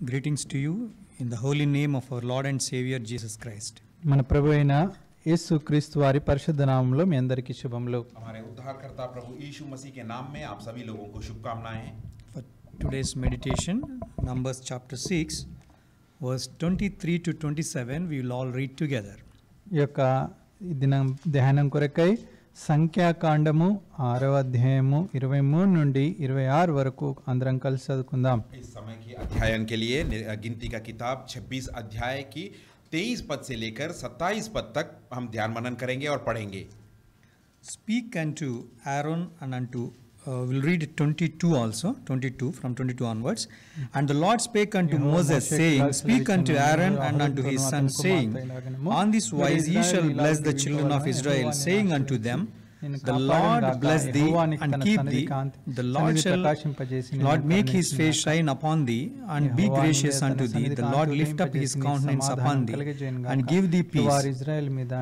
Greetings to you in the holy name of our Lord and Savior Jesus Christ. మన ప్రభు అయిన యేసు క్రీస్తు వారి పరిశుద్ధ నామములో మీ అందరికీ శుభములు. हमारे उद्धारकर्ता प्रभु यीशु मसीह के नाम में आप सभी लोगों को शुभकामनाएं. For today's meditation, Numbers chapter 6, verse 23 to 27, we will all read together. ఈ యొక్క దినం ధ్యానం కొరకై సంఖ్యాకాండము 6వ అధ్యాయము 23 నుండి 26 వరకు అందరం కలిసి చదువుకుందాం. इस समय की अध्ययन के लिए गिनती का किताब 26 अध्याय की 23 पद से लेकर 27 पद तक हम ध्यान मनन करेंगे और पढ़ेंगे. Speak unto Aaron and unto we'll read 22 also, 22 from 22 onwards. And the Lord spake unto Moses, saying, Speak unto Aaron and unto his sons, saying, On this wise ye shall bless the children of Israel, saying unto them, The Lord bless thee and keep thee. The Lord shall Lord make his face shine upon thee and be gracious unto thee. The Lord lift up his countenance upon thee and give thee peace.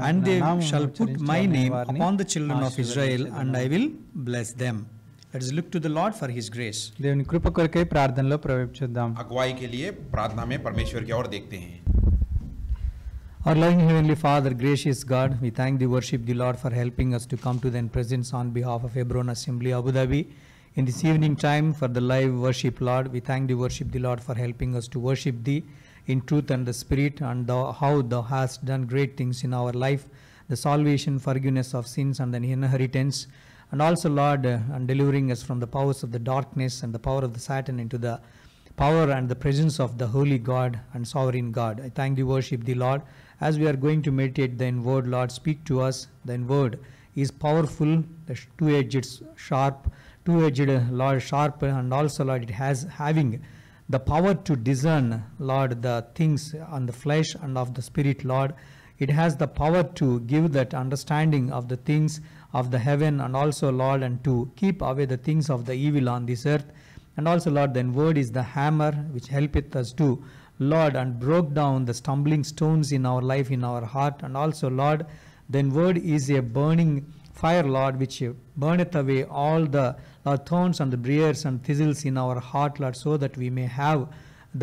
And they shall put my name upon the children of Israel, and I will bless them. Let us look to the Lord for his grace. దేవుని కృప కొరకై ప్రార్థనలో ప్రవేశిద్దాం. अगुवाई के लिए प्रार्थना में परमेश्वर की ओर देखते हैं. Our loving Heavenly Father, gracious God, we thank thee, worship thee, Lord, for helping us to come to thine presence on behalf of Hebron Assembly, Abu Dhabi. In this evening time for the live worship, Lord, we thank thee, worship thee, Lord, for helping us to worship thee in truth and the spirit, and how thou hast done great things in our life, the salvation, forgiveness of sins, and the inheritance, and also, Lord, and delivering us from the powers of the darkness and the power of the Satan into the power and the presence of the holy God and sovereign God. I thank thee, worship thee, Lord. As we are going to meditate thine word, Lord, speak to us. Thine word is powerful, the two-edged, Lord, sharp, and also, Lord, it has having the power to discern, Lord, the things on the flesh and of the spirit, Lord. It has the power to give that understanding of the things of the heaven, and also, Lord, and to keep away the things of the evil on this earth. And also, Lord, thine word is the hammer which helpeth us to, Lord, and broke down the stumbling stones in our life, in our heart. And also, Lord, thine word is a burning fire, Lord, which burneth away all the thorns and the briars and thistles in our heart, Lord, so that we may have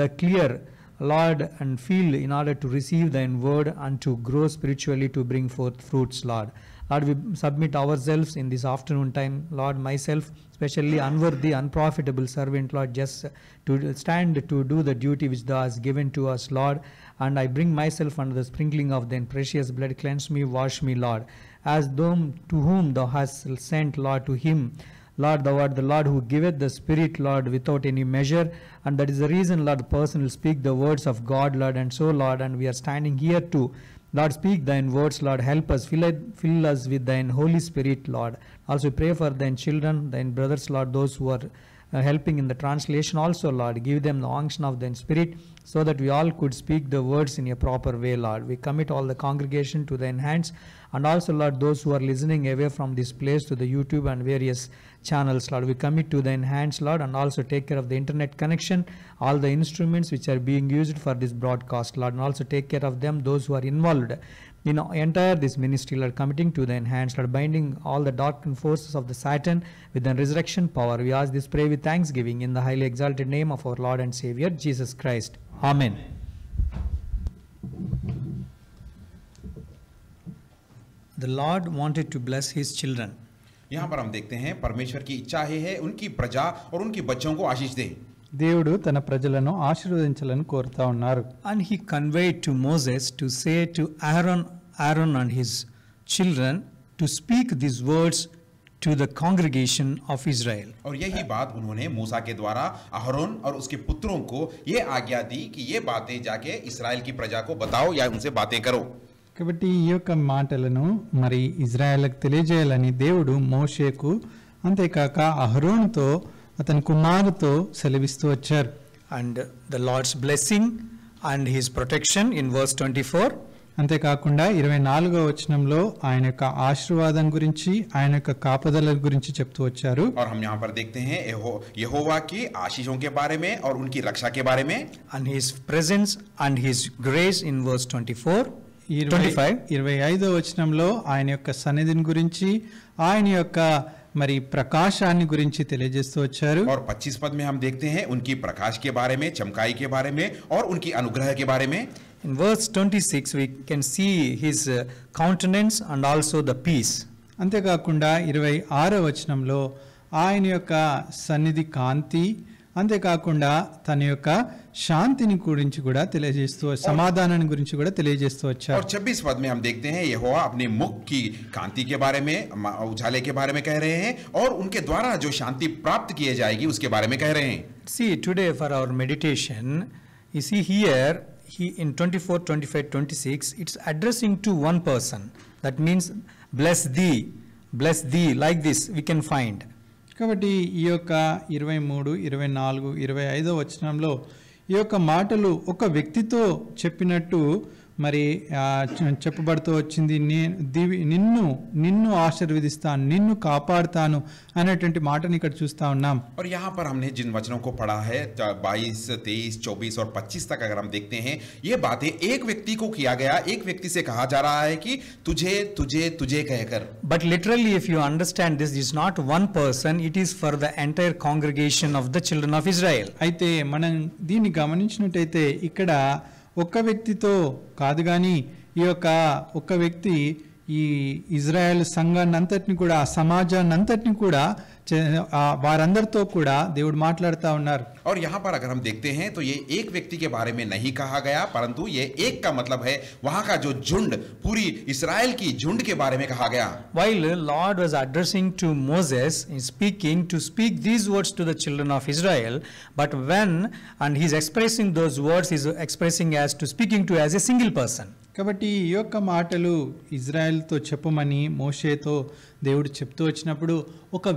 the clear, Lord, and feel in order to receive thine word and to grow spiritually, to bring forth fruits, Lord. Lord, we submit ourselves in this afternoon time, Lord, myself, especially unworthy, unprofitable servant, Lord, just to stand to do the duty which thou hast given to us, Lord. And I bring myself under the sprinkling of thine precious blood. Cleanse me, wash me, Lord. As thou to whom thou hast sent, Lord, to him, Lord, thou art the Lord who giveth the Spirit, Lord, without any measure. And that is the reason, Lord, the person will speak the words of God, Lord. And so, Lord, and we are standing here to, Lord, speak thine words, Lord. Help us, fill us with thine Holy Spirit, Lord. Also pray for thine children, thine brothers, Lord, those who are helping in the translation also, Lord. Give them the unction of thine Spirit, so that we all could speak the words in a proper way, Lord. We commit all the congregation to thine hands, and also, Lord, those who are listening away from this place to the YouTube and various channels, Lord, we commit to thine hands, Lord. And also take care of the internet connection, all the instruments which are being used for this broadcast, Lord. And also take care of them, those who are involved in entire this ministry, Lord, committing to thine hands, Lord, binding all the darkened forces of the Satan with the resurrection power. We ask this, pray with thanksgiving, in the highly exalted name of our Lord and Savior Jesus Christ. Amen. The Lord wanted to bless his children. यहाँ पर हम देखते हैं परमेश्वर की इच्छा है उनकी प्रजा और उनके बच्चों को आशीष दे. దేవుడు తన ప్రజలను ఆశీర్వదించాలని కోరుతా ఉన్నారు. And he conveyed to Moses to say to Aaron and his children to speak these words to the congregation of Israel. और यही बात उन्होंने मूसा के द्वारा अहरोन और उसके पुत्रों को ये आज्ञा दी कि ये बातें जाके इस्राएल की प्रजा को बताओ या उनसे बातें करो. కాబట్టి ఈ యొక్క మాటలను మరి ఇజ్రాయెల్కి తెలియజేయాలని దేవుడు మోషేకు, అంతేకాక అహరోనుతో అతని కుమారుతో సెలవిస్తూ వచ్చారు. And the Lord's blessing and his protection in verse 24. అంతేకాకుండా 24వ వచనంలో ఆయన యొక్క ఆశీర్వాదం గురించి, ఆయన యొక్క కాపుదల గురించి చెప్తూ వచ్చారు. और हम यहाँ पर देखते हैं यहोवा की आशीषों के बारे में और उनकी रक्षा के बारे में. And his presence and his grace in verse 25. 25వ వచనంలో ఆయన యొక్క సన్నిధిని గురించి, ఆయన యొక్క మరి ప్రకాశాన్ని గురించి తెలియజేస్తూ వచ్చారు. और 25 पद में हम देखते हैं उनकी प्रकाश के बारे में, चमकाई के बारे में और उनकी अनुग्रह के बारे में. In verse 26 we can see his countenance and also the peace. అంతేకాకుండా 26వ వచనంలో ఆయన యొక్క సన్నిధి కాంతి, అంతేకాకుండా తన యొక్క శాంతిని గురించి కూడా తెలియజేస్తూ, సమాధానాన్ని గురించి కూడా తెలియజేస్తూ వచ్చారు. और 26 पद में हम देखते हैं यहोवा अपने मुख की कांति के बारे में, उजाले के बारे में कह रहे हैं और उनके द्वारा जो शांति प्राप्त किए जाएगी उसके बारे में कह रहे हैं. See, today for our meditation, you see here he in 24, 25, 26 it's addressing to one person. That means bless thee, like this we can find. కాబట్టి ఈ యొక్క 23, 24, 25వ వచనంలో ఈ యొక్క మాటలు ఒక వ్యక్తితో చెప్పినట్టు మరి చెప్పబడుతూ వచ్చింది. నిన్ను ఆశీర్వదిస్తాను, నిన్ను కాపాడుతాను అనేటువంటి మాటని ఇక్కడ చూస్తా ఉన్నాం. और यहाँ पर हमने जिन वचनों को पढ़ा है 22, 23, 24 और 25 तक अगर हम देखते हैं, ये बातें एक व्यक्ति को किया गया, एक व्यक्ति से कहा जा रहा है कि तुझे तुझे तुझे कहकर. But literally if you understand this is not one person, it is for the entire congregation of the children of Israel. అయితే మనం దీన్ని గమనించినట్టయితే ఇక్కడ ఒక్క వ్యక్తితో కాదు కానీ ఈ యొక్క ఒక్క వ్యక్తి ఈ ఇజ్రాయెల్ సంఘాన్ని అంతటిని కూడా, సమాజాన్ని అంతటిని కూడా వారందరితో కూడా దేవుడు మాట్లాడుతూ ఉన్నారు. और यहाँ पर अगर हम देखते हैं तो ये एक व्यक्ति के बारे में नहीं कहा गया, परंतु ये एक का मतलब है वहां का जो झुंड, पूरी इस्राएल की झुंड के बारे में कहा गया. While Lord was addressing to Moses in speaking to speak these words to the children of Israel, but when and he's expressing those words, he's expressing as to speaking to as a single person. కాబట్టి ఈ యొక్క మాటలు ఇజ్రాయెల్తో చెప్పమని మోషేతో దేవుడు చెప్తూ వచ్చినప్పుడు ఒక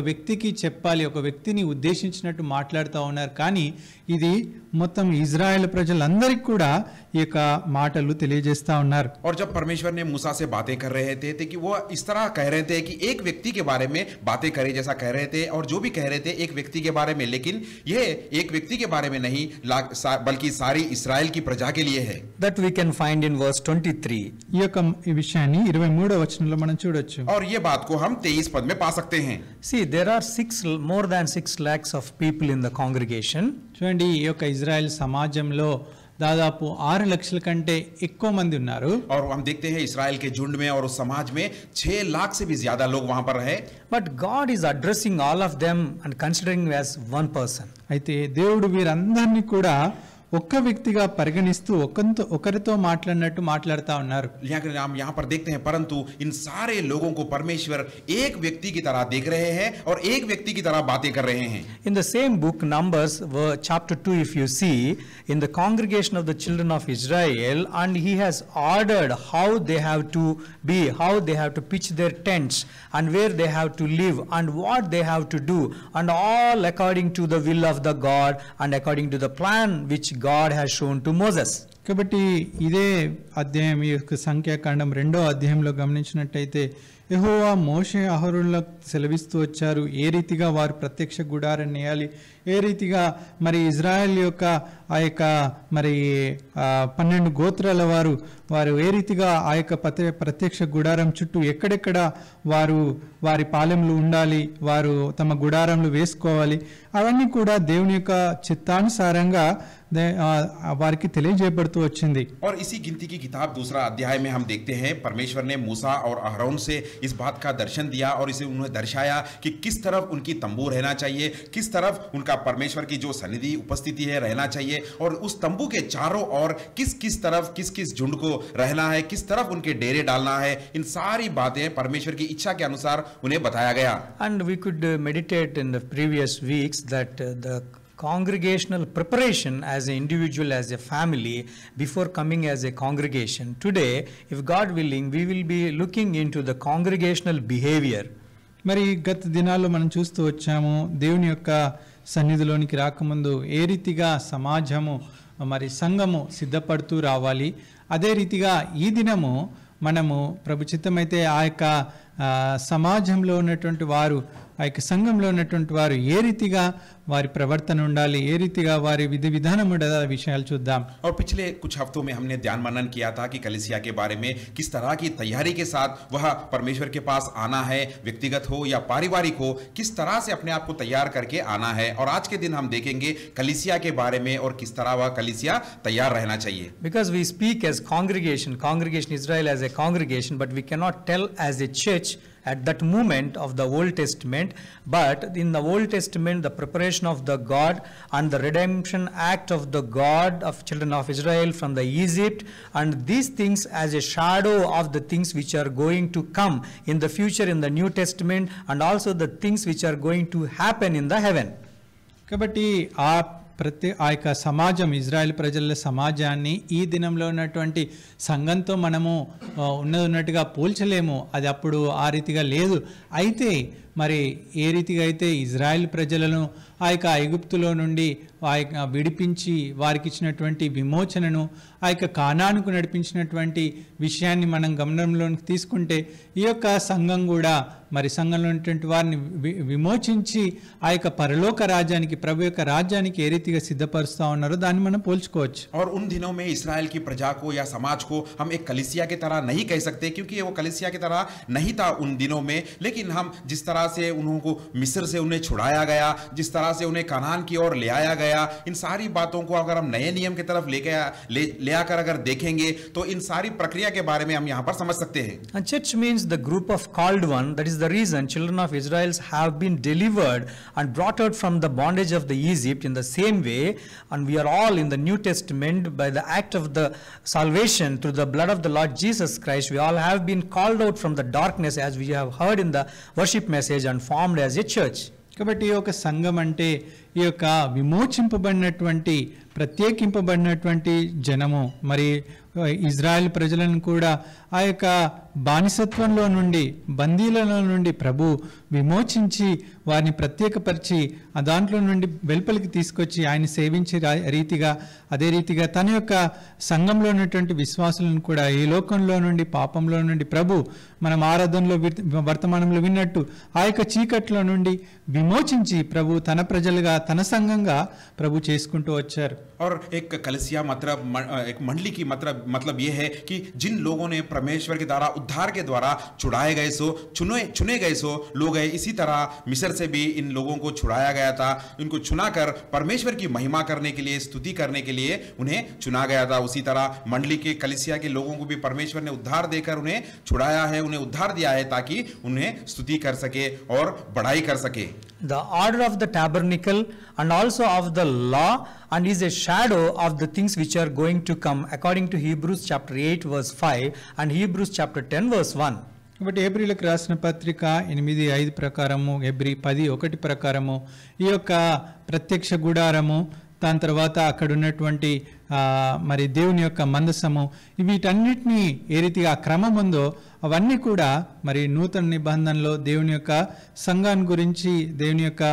వ్యక్తికి చెప్పాలి, ఒక వ్యక్తిని ఉద్దేశించినట్టు మాట్లాడుతూ ఉన్నారు. కానీ ఇది మొత్తం ఇజ్రాయెల్ ప్రజలందరికీ కూడా ఈ యొక్క మాటలు తెలియజేస్తా ఉన్నారు. और जब परमेश्वर ने मूसा से बातें कर रहे थे कि वो इस तरह कह रहे थे कि एक व्यक्ति के बारे में बातें करे जैसा कह रहे थे, और जो भी कह रहे थे एक व्यक्ति के बारे में, लेकिन ये एक व्यक्ति के बारे में नहीं बल्कि सारी इस्राएल की प्रजा के लिए है. That we can find in verse 23. ఈ యొక్క విషయాన్ని 23వ వచనంలో మనం చూడొచ్చు. और ये बात को हम 23 पद में पा सकते हैं. See, there are more than 6 lakhs of people in the congregation. చూడండి, ఈ యొక్క ఇజ్రాయెల్ సమాజంలో దాదాపు 6 లక్షల కంటే ఎక్కువ మంది ఉన్నారు. और हम देखते हैं इस्राएल के झुंड में और उस समाज में 6 लाख से भी ज्यादा लोग वहां पर रहे. But God is addressing all of them and considering as one person. అయితే దేవుడు వీరందరినీ కూడా ఒక్క వ్యక్తిగా పరిగణిస్తూ ఒకరితో మాట్లాడినట్టు మాట్లాడుతూ ఉన్నారు. हम यहाँ पर देखते हैं, परंतु इन सारे लोगों को परमेश्वर एक व्यक्ति की तरह देख रहे हैं और एक व्यक्ति की तरह बातें कर रहे हैं. In the same book Numbers chapter 2, if you see, in the congregation of the children of Israel, and he has ordered how they have to be, how they have to pitch their tents and where they have to live and what they have to do, and all according to the will of the God and according to the plan which God has shown to Moses. కాబట్టి ఇదే అధ్యాయం, ఈ యొక్క సంఖ్యాకాండం 2వ అధ్యాయంలో గమనించినట్టయితే యెహోవా మోషే అహరోనులకు సెలవిస్తూ వచ్చారు ఏ రీతిగా వారు ప్రత్యక్ష గుడారాన్ని వేయాలి, ఏ రీతిగా మరి ఇజ్రాయెల్ యొక్క ఆ యొక్క మరి 12 గోత్రాల వారు ఏ రీతిగా ఆ యొక్క ప్రత్యక్ష గుడారం చుట్టూ ఎక్కడెక్కడ వారి పాలెంలు ఉండాలి, వారు తమ గుడారంలు వేసుకోవాలి, అవన్నీ కూడా దేవుని యొక్క చిత్తానుసారంగా వారికి తెలియజేయబడుతూ వచ్చింది. और इसी गिनती की किताब 2रा अध्याय में हम देखते हैं परमेश्वर ने मूसा और अहरोन से इस बात का दर्शन दिया और इसे उन्हें दर्शाया कि किस तरफ उनकी तंबू रहना चाहिए, किस तरफ उनका परमेश्वर की जो सन्निधि उपस्थिति है रहना चाहिए, और उस तंबू के चारों ओर किस तरफ किस झुंड को रहना है, किस तरफ उनके डेरे डालना है. इन सारी बातें परमेश्वर की इच्छा के अनुसार उन्हें बताया गया. And we could meditate in the previous weeks that the congregational preparation as an individual, as a family, before coming as a congregation. Today, if God willing, we will be looking into the congregational behavior. మరి గత దినాల్లో మనం చూస్తూ వచ్చాము, దేవుని యొక్క సన్నిధిలోనికి రాకముందు ఏ రీతిగా సమాజము మరి సంఘము సిద్ధపడుతూ రావాలి, అదే రీతిగా ఈ దినము మనము ప్రభు చిత్తమైతే ఆ యొక్క సమాజంలో ఉన్నటువంటి వారు ఆ యొక్క సంఘంలో ఉన్నటువంటి వారు ఏ రీతిగా వారి ప్రవర్తన ఉండాలి, ఏ రీతిగా వారి విధి విధానం ఉండాలి, ఆ విషయాలు చూద్దాం. और पिछले कुछ हफ्तों में हमने ध्यान मनन किया था कि कलीसिया के बारे में किस तरह की तैयारी के साथ वह परमेश्वर के पास आना है, व्यक्तिगत हो या पारिवारिक हो, किस तरह से अपने आप को तैयार करके आना है. और आज के दिन हम देखेंगे कलीसिया के बारे में और किस तरह वह कलीसिया तैयार रहना चाहिए. Because we speak as congregation Israel as a congregation, but we cannot tell as a church at that moment of the Old Testament. But in the Old Testament, the preparation of the God and the redemption act of the God of children of Israel from the Egypt, and these things as a shadow of the things which are going to come in the future in the New Testament, and also the things which are going to happen in the heaven. కాబట్టి ఆ యొక్క సమాజం, Israel ప్రజల సమాజాన్ని ఈ దినంలో ఉన్నటువంటి సంఘంతో మనము ఉన్నట్టుగా పోల్చలేము. అది అప్పుడు ఆ రీతిగా లేదు. అయితే మరి ఏ రీతిగా అయితే ఇజ్రాయెల్ ప్రజలను ఆ యొక్క ఐగుప్తులో నుండి ఆ యొక్క విడిపించి వారికి ఇచ్చినటువంటి విమోచనను, ఆ యొక్క కానానుకు నడిపించినటువంటి విషయాన్ని మనం గమనంలోకి తీసుకుంటే, ఈ యొక్క సంఘం కూడా మరి సంఘంలో ఉన్నటువంటి వారిని విమోచించి ఆ యొక్క పరలోక రాజ్యానికి, ప్రభు యొక్క రాజ్యానికి ఏ రీతిగా సిద్ధపరుస్తూ ఉన్నారో దాన్ని మనం పోల్చుకోవచ్చు. और उन दिनों में इस्राएल की प्रजा को या समाज को हम एक कलीसिया की तरह नहीं कह सकते, क्योंकि वो कलीसिया की तरह नहीं था उन दिनों में. लेकिन हम जिस तरह से उनको मिस्र से उन्हें छुड़ाया गया, जिस तरह से उन्हें कनान की ओर ले आया गया, इन सारी बातों को अगर हम नए नियम की तरफ ले आकर अगर देखेंगे तो इन सारी प्रक्रिया के बारे में हम यहाँ पर समझ सकते हैं. And church means the group of called one. That is the reason children of Israel have been delivered and brought out from the bondage of the Egypt in the same way. And we are all in the New Testament by the act of the salvation through the blood of the Lord Jesus Christ. We all have been called out from the darkness, as we have heard in the worship message, and formed as a church. కాబట్టి ఈ యొక్క సంఘం అంటే ఈ యొక్క విమోచింపబడినటువంటి, ప్రత్యేకింపబడినటువంటి జనము. మరి Israel ప్రజలను కూడా ఆ యొక్క బానిసత్వంలో నుండి, బందీలలో నుండి ప్రభు విమోచించి వారిని ప్రత్యేకపరిచి ఆ దాంట్లో నుండి వెలుపలికి తీసుకొచ్చి ఆయన సేవించే రీతిగా, అదే రీతిగా తన యొక్క సంఘంలో ఉన్నటువంటి విశ్వాసులను కూడా ఈ లోకంలో నుండి, పాపంలో నుండి ప్రభు మనం ఆరాధనలో వర్తమానంలో విన్నట్టు ఆ యొక్క చీకట్లో నుండి విమోచించి ప్రభు తన ప్రజలుగా, తన సంఘంగా ప్రభు చేసుకుంటూ వచ్చారు. और एक कलीसिया मतलब एक मंडली की मतलब यह है कि जिन लोगों ने परमेश्वर के द्वारा, उद्धार के द्वारा छुड़ाए गए सो, चुने गए सो लोग हैं. इसी तरह मिस्र से भी इन लोगों को छुड़ाया गया था. इनको चुनाकर परमेश्वर की महिमा करने के लिए, स्तुति करने के लिए उन्हें चुना गया था. उसी तरह मंडली के कलीसिया के लोगों को भी परमेश्वर ने उद्धार देकर उन्हें छुड़ाया है, उन्हें उद्धार दिया है, ताकि उन्हें स्तुति कर सके और बढ़ाई कर सके. The order of the tabernacle and also of the law and is a shadow of the things which are going to come, according to Hebrews chapter 8 verse 5 and Hebrews chapter 10 verse 1. కాబట్టి ఏప్రిల్కి రాసిన పత్రిక 8:5 ప్రకారము, April 10:1 ప్రకారము ఈ యొక్క ప్రత్యక్ష గుడారము, దాని తర్వాత అక్కడ ఉన్నటువంటి మరి దేవుని యొక్క మందసము, వీటన్నిటినీ ఏ రీతిగా క్రమం ఉందో అవన్నీ కూడా మరి నూతన నిబంధనలో దేవుని యొక్క సంఘాన్ని గురించి, దేవుని యొక్క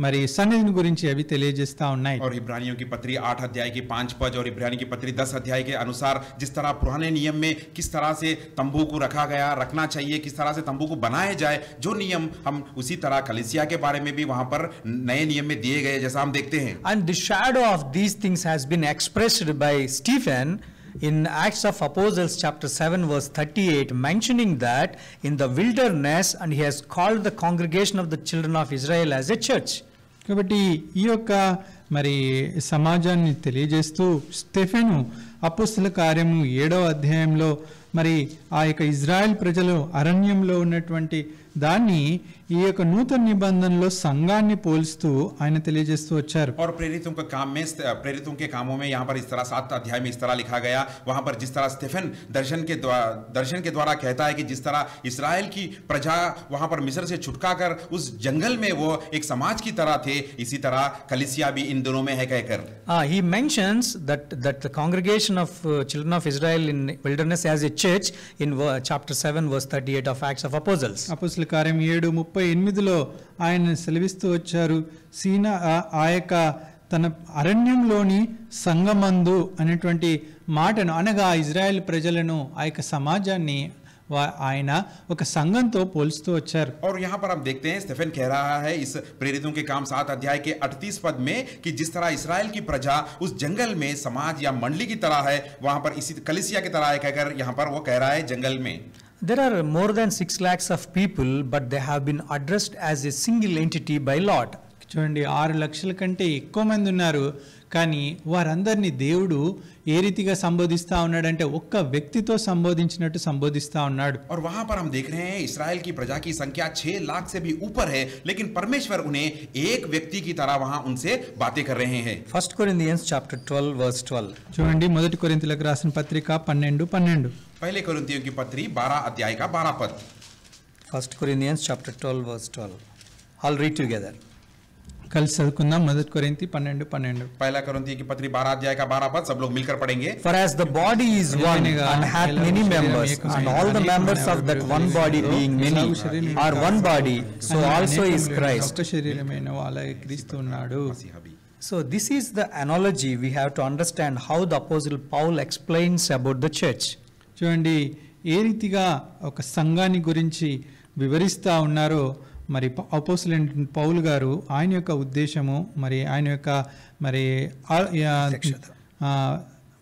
మరి సన్నిధిని గురించి అవి తెలియజేస్తా ఉన్నాయి. और इब्रानियों की पत्री 8 अध्याय के 5 पद और इब्रानी की पत्री 10 अध्याय के अनुसार जिस तरह पुराने नियम में किस तरह से तंबू को रखना चाहिए, किस तरह से तंबू को बनाया जाए, जो नियम हम उसी तरह कलीसिया के बारे में भी वहां पर नए नियम में दिए गए, जैसा हम देखते हैं. And the shadow of these things has been expressed by Stephen in Acts of Apostles chapter 7 verse 38, mentioning that in the wilderness, and he has called the congregation of the children of Israel as a church. కాబట్టి ఈ యొక్క మరి సమాజాన్ని తెలియజేస్తూ Stephen అపోస్తల కార్యము 7వ అధ్యాయంలో మరి ఆ యొక్క ఇజ్రాయెల్ ప్రజలు అరణ్యంలో ఉన్నటువంటి దాన్ని ఈ యొక్క నూతన నిబంధనలో సంఘాన్ని పోల్స్తూ ఆయన తెలియజేస్తూ వచ్చారు. और प्रेरितों के कामों में यहाँ पर इस तरह 7 अध्याय में इस तरह लिखा गया, वहां पर जिस तरह स्टेफन दर्शन के द्वारा कहता है कि जिस तरह इस्राएल की प्रजा वहां पर मिस्र से छुटका कर उस जंगल में वो एक समाज की तरह थे, इसी तरह कलीसिया भी इन दोनों में है कहकर. He mentions that the congregation of children of Israel in wilderness as a church in chapter 7 verse 38 of Acts of Apostles. అపోస్తల కార్యం 7:38లో ఆయన సెలవిస్తూ వచ్చారు, సీనా ఆ యొక్క తన అరణ్యంలోని సంగమందు అనేటువంటి మాటను, అనగా ఇజ్రాయెల్ ప్రజలను, ఆ యొక్క సమాజాన్ని ఆయన ఒక సంఘంతో పోల్స్తూ వచ్చారు. और यहाँ पर हम देखते हैं स्टेफन कह रहा है इस प्रेरितों के काम 7 अध्याय के 38 पद में कि जिस तरह इस्राएल की प्रजा उस जंगल में समाज या मंडली की तरह है, वहां पर इसी कलीसिया की तरह है कहकर यहाँ पर वो कह रहा है जंगल में. There are more than 6 lakhs of people, but they have been addressed as a single entity by Lord. చూడండి 6 లక్షల కంటే ఎక్కువ మంది ఉన్నారు, కానీ వారందరినీ దేవుడు ఏ రీతిగా సంబోధిస్తా ఉన్నాడంటే ఒక్క వ్యక్తితో సంబోధించినట్టు సంబోధిస్తా ఉన్నాడు. और वहां पर हम देख रहे हैं इस्राएल की प्रजा की संख्या 6 लाख से भी ऊपर है, लेकिन परमेश्वर उन्हें एक व्यक्ति की तरह वहां उनसे बातें कर रहे हैं. 1 Corinthians chapter 12 verse 12. చూడండి మొదటి కొరింథీయులకు రాసిన పత్రిక 12:12. पहले कोरिन्थियों की पत्री 12 अध्याय का 12 पद. 1 Corinthians chapter 12 verse 12. I'll read together. కలిసి చదువుకుందాం. మొదటి కొరింథీ 12:12. पहला कोरिन्थियों की पत्री 12 अध्याय का 12 पद सब लोग मिलकर पढ़ेंगे. For as the body is one and hath many members, and all the members of that one body being many are one body, so also is Christ. ఒక్క శరీరమైన అలాగే క్రీస్తు ఉన్నాడు. So this is the analogy we have to understand how the apostle Paul explains about the church. చూడండి ఏ రీతిగా ఒక సంఘాన్ని గురించి వివరిస్తా ఉన్నారో మరి అపోస్తలుడైన పౌలు గారు ఆయన యొక్క ఉద్దేశము మరి ఆయన యొక్క మరి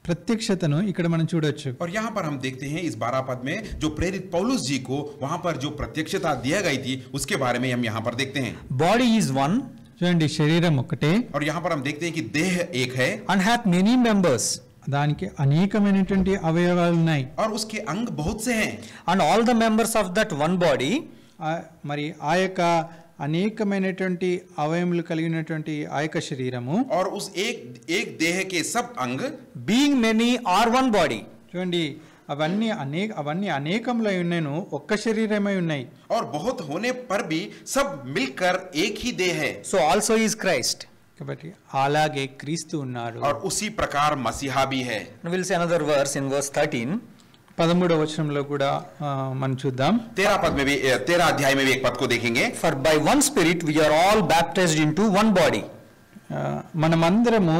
ప్రత్యక్షతను ఇక్కడ మనం చూడొచ్చు. और यहाँ पर हम देखते हैं इस 12 पद में जो प्रेरित पौलुस जी को वहां पर जो प्रत्यक्षता दिया गई थी उसके बारे में हम यहाँ पर देखते हैं. Body is one. చూడండి శరీరం ఒకటే. और यहाँ पर हम देखते हैं कि देह एक है. And hath many members. దానికి అనేకమైనటువంటి అవయవాలు ఉన్నాయి. और उसके अंग बहुत से हैं. And all the members of that one body. మరి ఆ యొక్క అనేకమైనటువంటి అవయములు కలిగినటువంటి ఆ యొక్క శరీరము और उस एक देह के सब अंग being many are one body. చూడండి అవన్నీ అనేకములై ఉన్నాను, ఒక్క శరీరమై ఉన్నాయి. और बहुत होने पर भी सब मिलकर एक ही देह है. So also is Christ. కాబట్టి అలాగే క్రీస్తు ఉన్నారు. और उसी प्रकार मसीहा भी है. We'll see another verse in verse 13. 13వ వచనంలో కూడా మనం చూద్దాం. 13 अध्याय में भी एक पद को देखेंगे. For by one spirit we are all baptized into one body. మనమందరము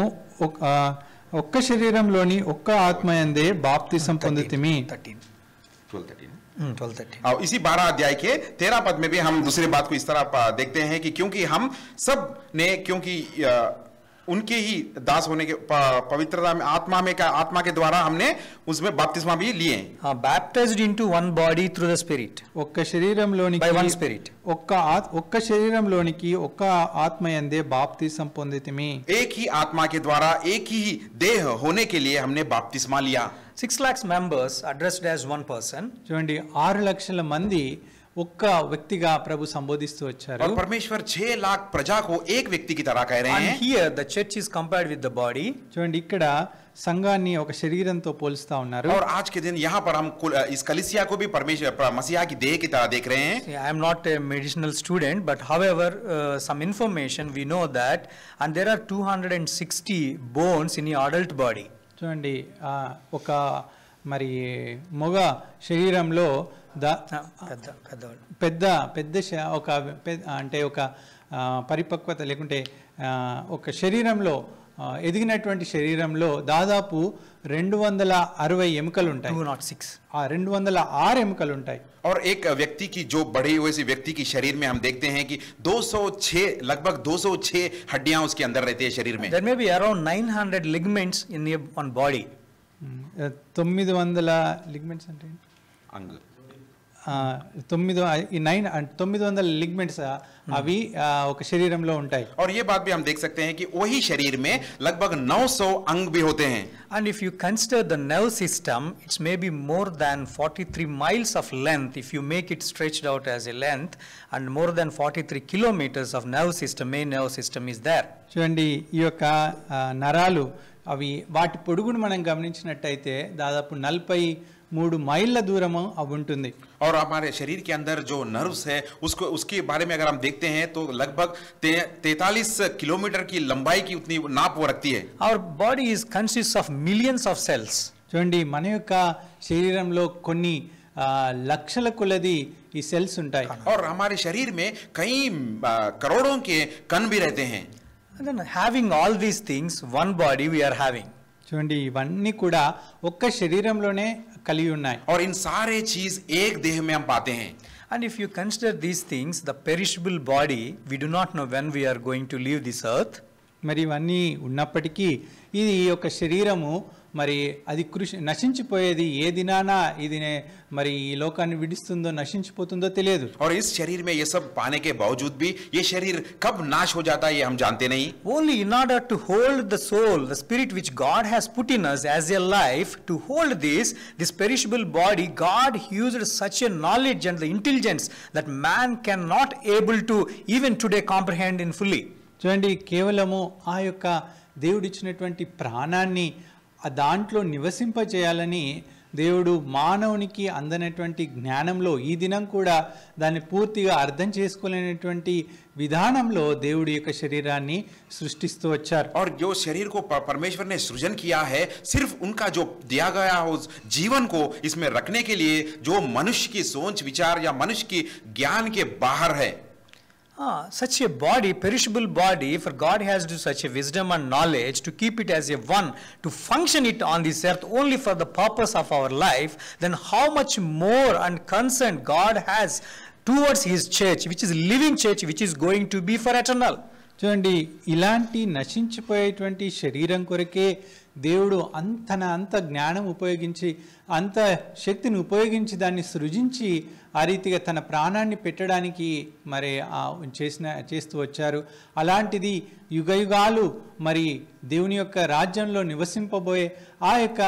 ఒక్క శరీరంలోని ఒక్క ఆత్మయందే బాప్తిసం పొందితిమి. 12-13 और इसी 12 अध्याय के 13 पद में भी हम दूसरी बात को इस तरह देखते हैं कि क्योंकि हम सब ने क्योंकि उनके ही दास होने के पवित्रता में आत्मा के द्वारा हमने उसमें बपतिस्मा भी लिए. Baptized into one body through the spirit. ఒక్క శరీరంలోనికి by one spirit. ఒక్క శరీరంలోనికి ఒక్క ఆత్మయందే బాప్తిసం పొందితిమి. एक ही आत्मा के द्वारा एक ही देह होने के लिए हमने बपतिस्मा लिया. 6 lakhs members addressed as one person. చూడండి 6 లక్షల మంది ఒక్క వ్యక్తిగా ప్రభు సంబోధిస్తూ వచ్చారు. और परमेश्वर 6 लाख प्रजा को एक व्यक्ति की तरह कह रहे हैं. And here the church is compared with the body. చూడండి ఇక్కడ సంఘాన్ని ఒక శరీరంతో పోల్స్తా ఉన్నారు. और आज के दिन यहाँ पर हम इस कलीसिया को भी परमेश्वर मसीहा की देह की तरह देख रहे हैं. I am not a medicinal student, but however some information we know that, and there are 260 bones in the adult body. చూడండి ఒక మరి మగ శరీరంలో పెద్ద ఒక అంటే ఒక పరిపక్వత లేకుంటే ఒక శరీరంలో ఎదిగినటువంటి శరీరంలో దాదాపు 260 ఎముకలు ఉంటాయి. 206 ఎముకలు ఉంటాయి. और एक व्यक्ति की जो बढ़ी हुई व्यक्ति की शरीर में हम देखते हैं कि 206 लगभग 206 हड्डियां उसके अंदर रहती है शरीर में. There may be around 900 ligaments in one body. 900 ligaments అంటే अंग 900 లిగ్మెంట్స్ అవి ఒక శరీరంలో ఉంటాయి. और ये बात भी हम देख सकते हैं कि वही शरीर में लगभग 900 अंग भी होते हैं. And if you consider the nerve system, it's maybe more than 43 miles of length if you make it stretched out as a length, and more than 43 kilometers of nerve system, main nerve system is there. చూడండి ఈ యొక్క నరాలు అవి వాటి పొడుగును మనం గమనించినట్టయితే దాదాపు 43 మైళ్ళ దూరము అవి ఉంటుంది. और हमारे शरीर के अंदर जो नर्व्स है उसके बारे में अगर हम देखते हैं तो लगभग 43 किलोमीटर की लंबाई की उतनी नाप वो रखती है. Our body consists of millions of cells. చూడండి మన యొక్క శరీరంలో కొన్ని లక్షల కొలది ఈ సెల్స్ ఉంటాయి. और हमारे शरीर में कई करोड़ों के कण भी रहते हैं. And then having all these things, one body we are having. చూడండి ఇవన్నీ కూడా ఒక్క శరీరంలోనే కలిగి ఉన్నాయి. और इन सारे चीज एक देह में हम पाते हैं. And if you consider these things, the perishable body, we do not know when we are going to leave this earth. మరి ఇవన్నీ ఉన్నప్పటికీ ఇది ఈ యొక్క శరీరము మరి అది నశించిపోయేది ఏ దినాన ఇది మరి ఈ లోకాన్ని విడిస్తుందో నశించిపోతుందో తెలియదు. और इस शरीर में ये सब पाने के बावजूद भी ये शरीर कब नाश हो जाता है ये हम जानते नहीं. Only in order to hold the soul, the spirit which God has put in us as a life, to hold this perishable body, God used such a knowledge and the intelligence that man cannot able to even today comprehend in fully. చూడండి, కేవలము ఆ యొక్క దేవుడిచ్చినటువంటి ప్రాణాన్ని దాంట్లో నివసింపజేయాలని దేవుడు మానవునికి అందనటువంటి జ్ఞానంలో ఈ దినం కూడా దాన్ని పూర్తిగా అర్థం చేసుకోలేనటువంటి విధానంలో దేవుడి యొక్క శరీరాన్ని సృష్టిస్తూ వచ్చారు. और जो शरीर को परमेश्वर ने सृजन किया है सिर्फ उनका जो दिया गया उस जीवन को इसमें रखने के लिए जो मनुष्य की सोच विचार या मनुष्य की ज्ञान के बाहर है. Such a body, perishable body, for God has to such a wisdom and knowledge to keep it as a one, to function it on this earth only for the purpose of our life, then how much more and concern God has towards his church, which is living church, which is going to be for eternal. చూడండి, ఇలాంటి నశించిపోయేటువంటి శరీరం కొరకే దేవుడు అంత జ్ఞానం ఉపయోగించి అంత శక్తిని ఉపయోగించి దాన్ని సృజించి ఆ రీతిగా తన ప్రాణాన్ని పెట్టడానికి మరి చేస్తూ వచ్చారు. అలాంటిది యుగయుగాలు మరి దేవుని యొక్క రాజ్యంలో నివసింపబోయే ఆ యొక్క